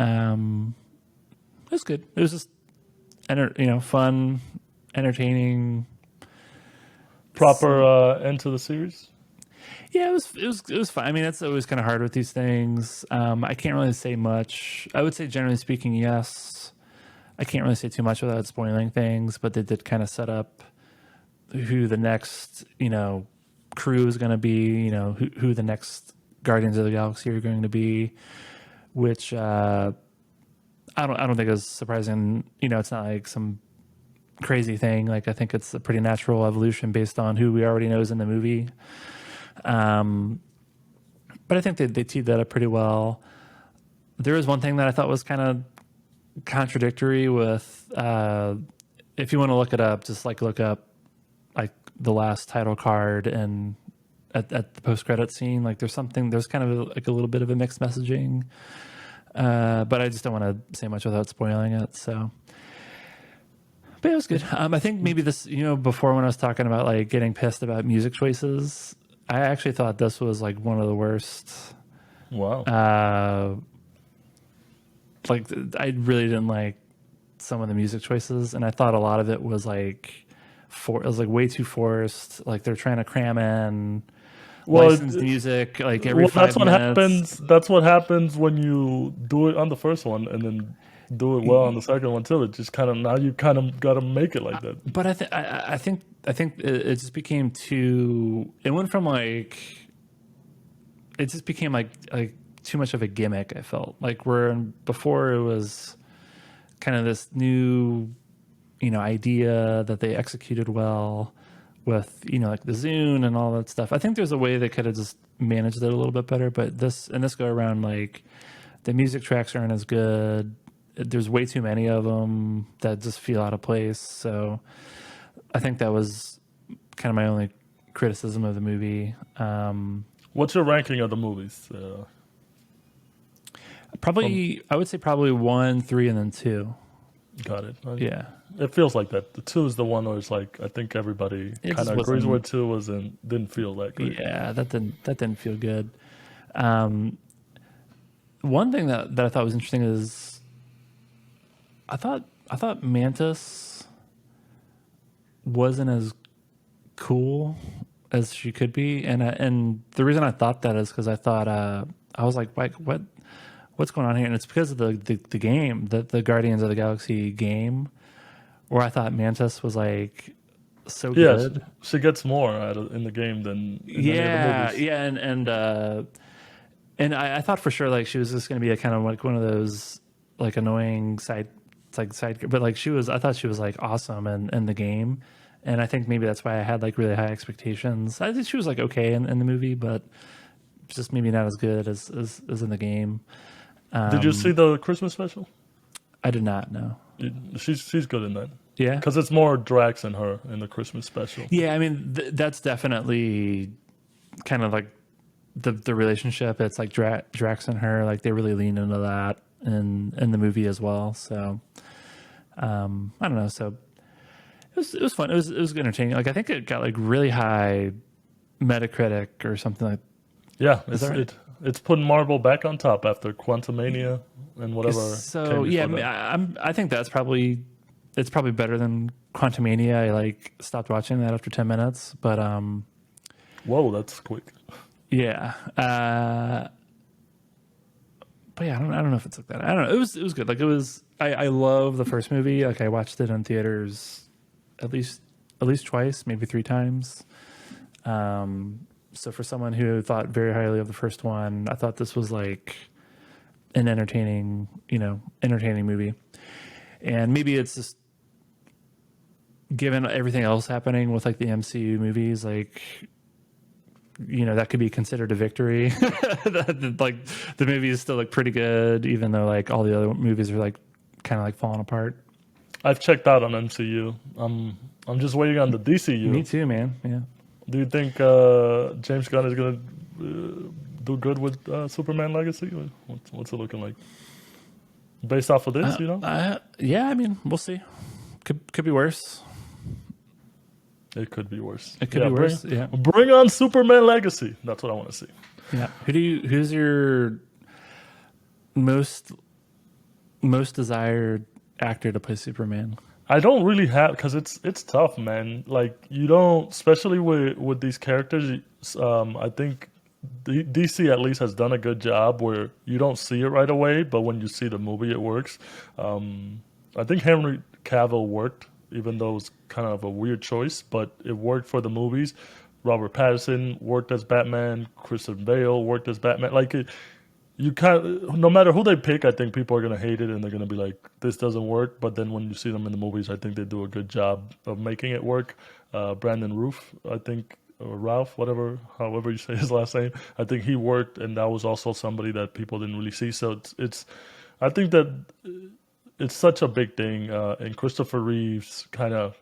It was good. It was just fun, entertaining. Proper end to the series. Yeah, it was fun. I mean, that's always kind of hard with these things. I can't really say much. I would say generally speaking, yes. I can't really say too much without spoiling things, but they did kind of set up who the next crew is going to be. Who the next Guardians of the Galaxy are going to be, which I don't think is surprising. It's not like some crazy thing. Like I think it's a pretty natural evolution based on who we already know is in the movie. Um, but I think they teed that up pretty well. There is one thing that I thought was kind of contradictory with. If you want to look it up, just like look up like the last title card and at the post credit scene. Like there's kind of like a little bit of a mixed messaging. But I just don't want to say much without spoiling it. So, but it was good. I think maybe this, before when I was talking about like getting pissed about music choices, I actually thought this was like one of the worst. Wow. Like I really didn't like some of the music choices, and I thought a lot of it was like it was like way too forced. Like they're trying to cram in Well, licensed music like every well, that's five what minutes. happens. That's what happens when you do it on the first one and then do it well on the second one too. It just kind of now you kind of got to make it like that. But I think it just became too. It went from like it just became like too much of a gimmick. I felt like where before it was kind of this new idea that they executed well with like the Zune and all that stuff. I think there's a way they could have just managed it a little bit better, but this go around, like the music tracks aren't as good. There's way too many of them that just feel out of place. So I think that was kind of my only criticism of the movie. What's your ranking of the movies? Probably, I would say probably 1, 3, and then 2. Got it. Yeah, It feels like that. The two is the one where it's like I think everybody it kind just of agrees wasn't. where two was and didn't feel that great. Yeah, that didn't feel good. Um, One thing that I thought was interesting is I thought Mantis wasn't as cool as she could be, and the reason I thought that is because I thought I was like what's going on here, and it's because of the game, the Guardians of the Galaxy game, where I thought Mantis was like so Yes, good. she gets more in the game than in any of the Yeah, movies. yeah, and I thought for sure like she was just going to be a kind of like one of those like annoying side, but like I thought she was like awesome in the game, and I think maybe that's why I had like really high expectations. I think she was like okay in the movie, but just maybe not as good as in the game. Did you see the Christmas special? I did not know. She's good in that Yeah, because it's more Drax and her in the Christmas special. yeah. I mean, that's definitely kind of like the relationship. It's like Drax and her, like they really lean into that in the movie as well. So I don't know. So it was fun. It was entertaining. Like I think it got like really high Metacritic or something like. Yeah, Is that right? it's putting Marvel back on top after Quantumania and whatever So came yeah, before that. I think it's probably better than Quantumania. I like stopped watching that after 10 minutes, but Whoa, that's quick. yeah. But yeah, I don't know if it's like that. I don't know. It was good. Like it was. I love the first movie. Like I watched it in theaters at least twice, maybe 3 times. So for someone who thought very highly of the first one, I thought this was like an entertaining movie. And maybe it's just given everything else happening with like the MCU movies, like that could be considered a victory. Like the movie is still like pretty good, even though like all the other movies are like kind of like falling apart. I've checked out on MCU. I'm just waiting on the Me DCU. too, man. Yeah. Do you think James Gunn is gonna do good with Superman Legacy? What's it looking like? Based off of this, Yeah. I mean, we'll see. Could be worse. it could be worse. It could Yeah, be worse. Yeah. bring on Superman Legacy. That's what I want to see. Yeah. Who's your most desired actor to play Superman? I don't really have because it's tough, man. Like you don't, especially with these characters. I think DC at least has done a good job where you don't see it right away, but when you see the movie, it works. I think Henry Cavill worked, even though it was kind of a weird choice, but it worked for the movies. Robert Pattinson worked as Batman. Christian Bale worked as Batman. you can't. No matter who they pick, I think people are gonna hate it and they're gonna be like, "This doesn't work." But then when you see them in the movies, I think they do a good job of making it work. Brandon Roof, I think, or Ralph, whatever, however you say his last name, I think he worked, and that was also somebody that people didn't really see. So it's I think that it's such a big thing, and Christopher Reeves kind of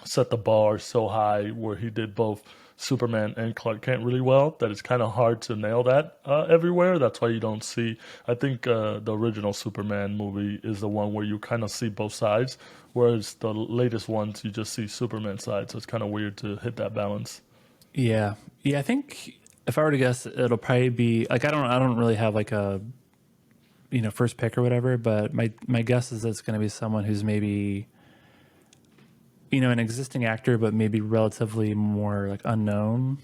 set the bar so high where he did both Superman and Clark Kent really well that it's kind of hard to nail that everywhere. That's why you don't see. I think the original Superman movie is the one where you kind of see both sides, whereas the latest ones you just see Superman side. So it's kind of weird to hit that balance. Yeah, yeah. I think if I were to guess, it'll probably be like I don't really have like a first pick or whatever, but my guess is it's going to be someone who's maybe an existing actor, but maybe relatively more like unknown.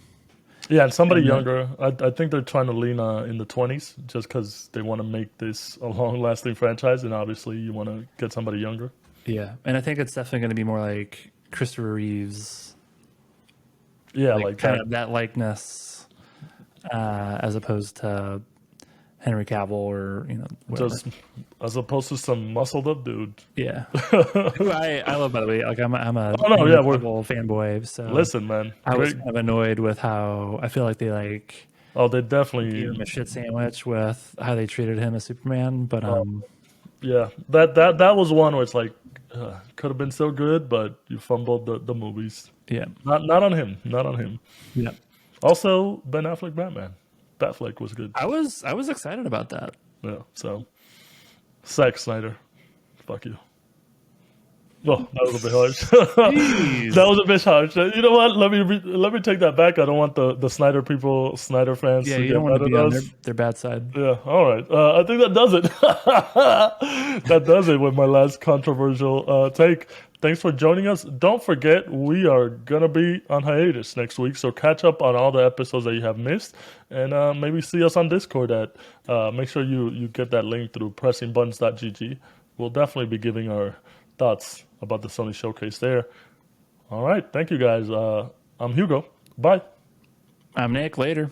Yeah, and somebody And younger. I think they're trying to lean in the 20s just because they want to make this a long lasting franchise, and obviously you want to get somebody younger. yeah, and I think it's definitely going to be more like Christopher Reeves, Yeah, like like kind that. of that likeness, as opposed to Henry Cavill or whatever. Just as opposed to some muscled up dude. Yeah, who I love, by the way. Like I'm a Oh no, Henry yeah, we're Cavill fanboy, so listen, man. I was Great. kind of annoyed with how I feel like they like Oh, they gave him definitely. a shit sandwich with how they treated him as Superman. But Oh, yeah, that was one where it's like could have been so good, but you fumbled the movies. yeah, Not on him. Not on him. yeah. Also, Ben Affleck Batman. Batfleck was good. I was excited about that. Yeah. So, Zack Snyder. Fuck you. Well, that was a bit harsh. That Jeez. was a bit harsh. You know what? Let me take that back. I don't want the Snyder people, Snyder fans Yeah, to you get don't want to mad at be on their us. their bad side. Yeah, all right. I think that does it. That does it with my last controversial take. Thanks for joining us. Don't forget, we are going to be on hiatus next week, so catch up on all the episodes that you have missed, and maybe see us on Discord at, make sure you get that link through pressingbuttons.gg. We'll definitely be giving our thoughts about the Sony Showcase there. All right. Thank you, guys. I'm Hugo. Bye. I'm Nick. Later.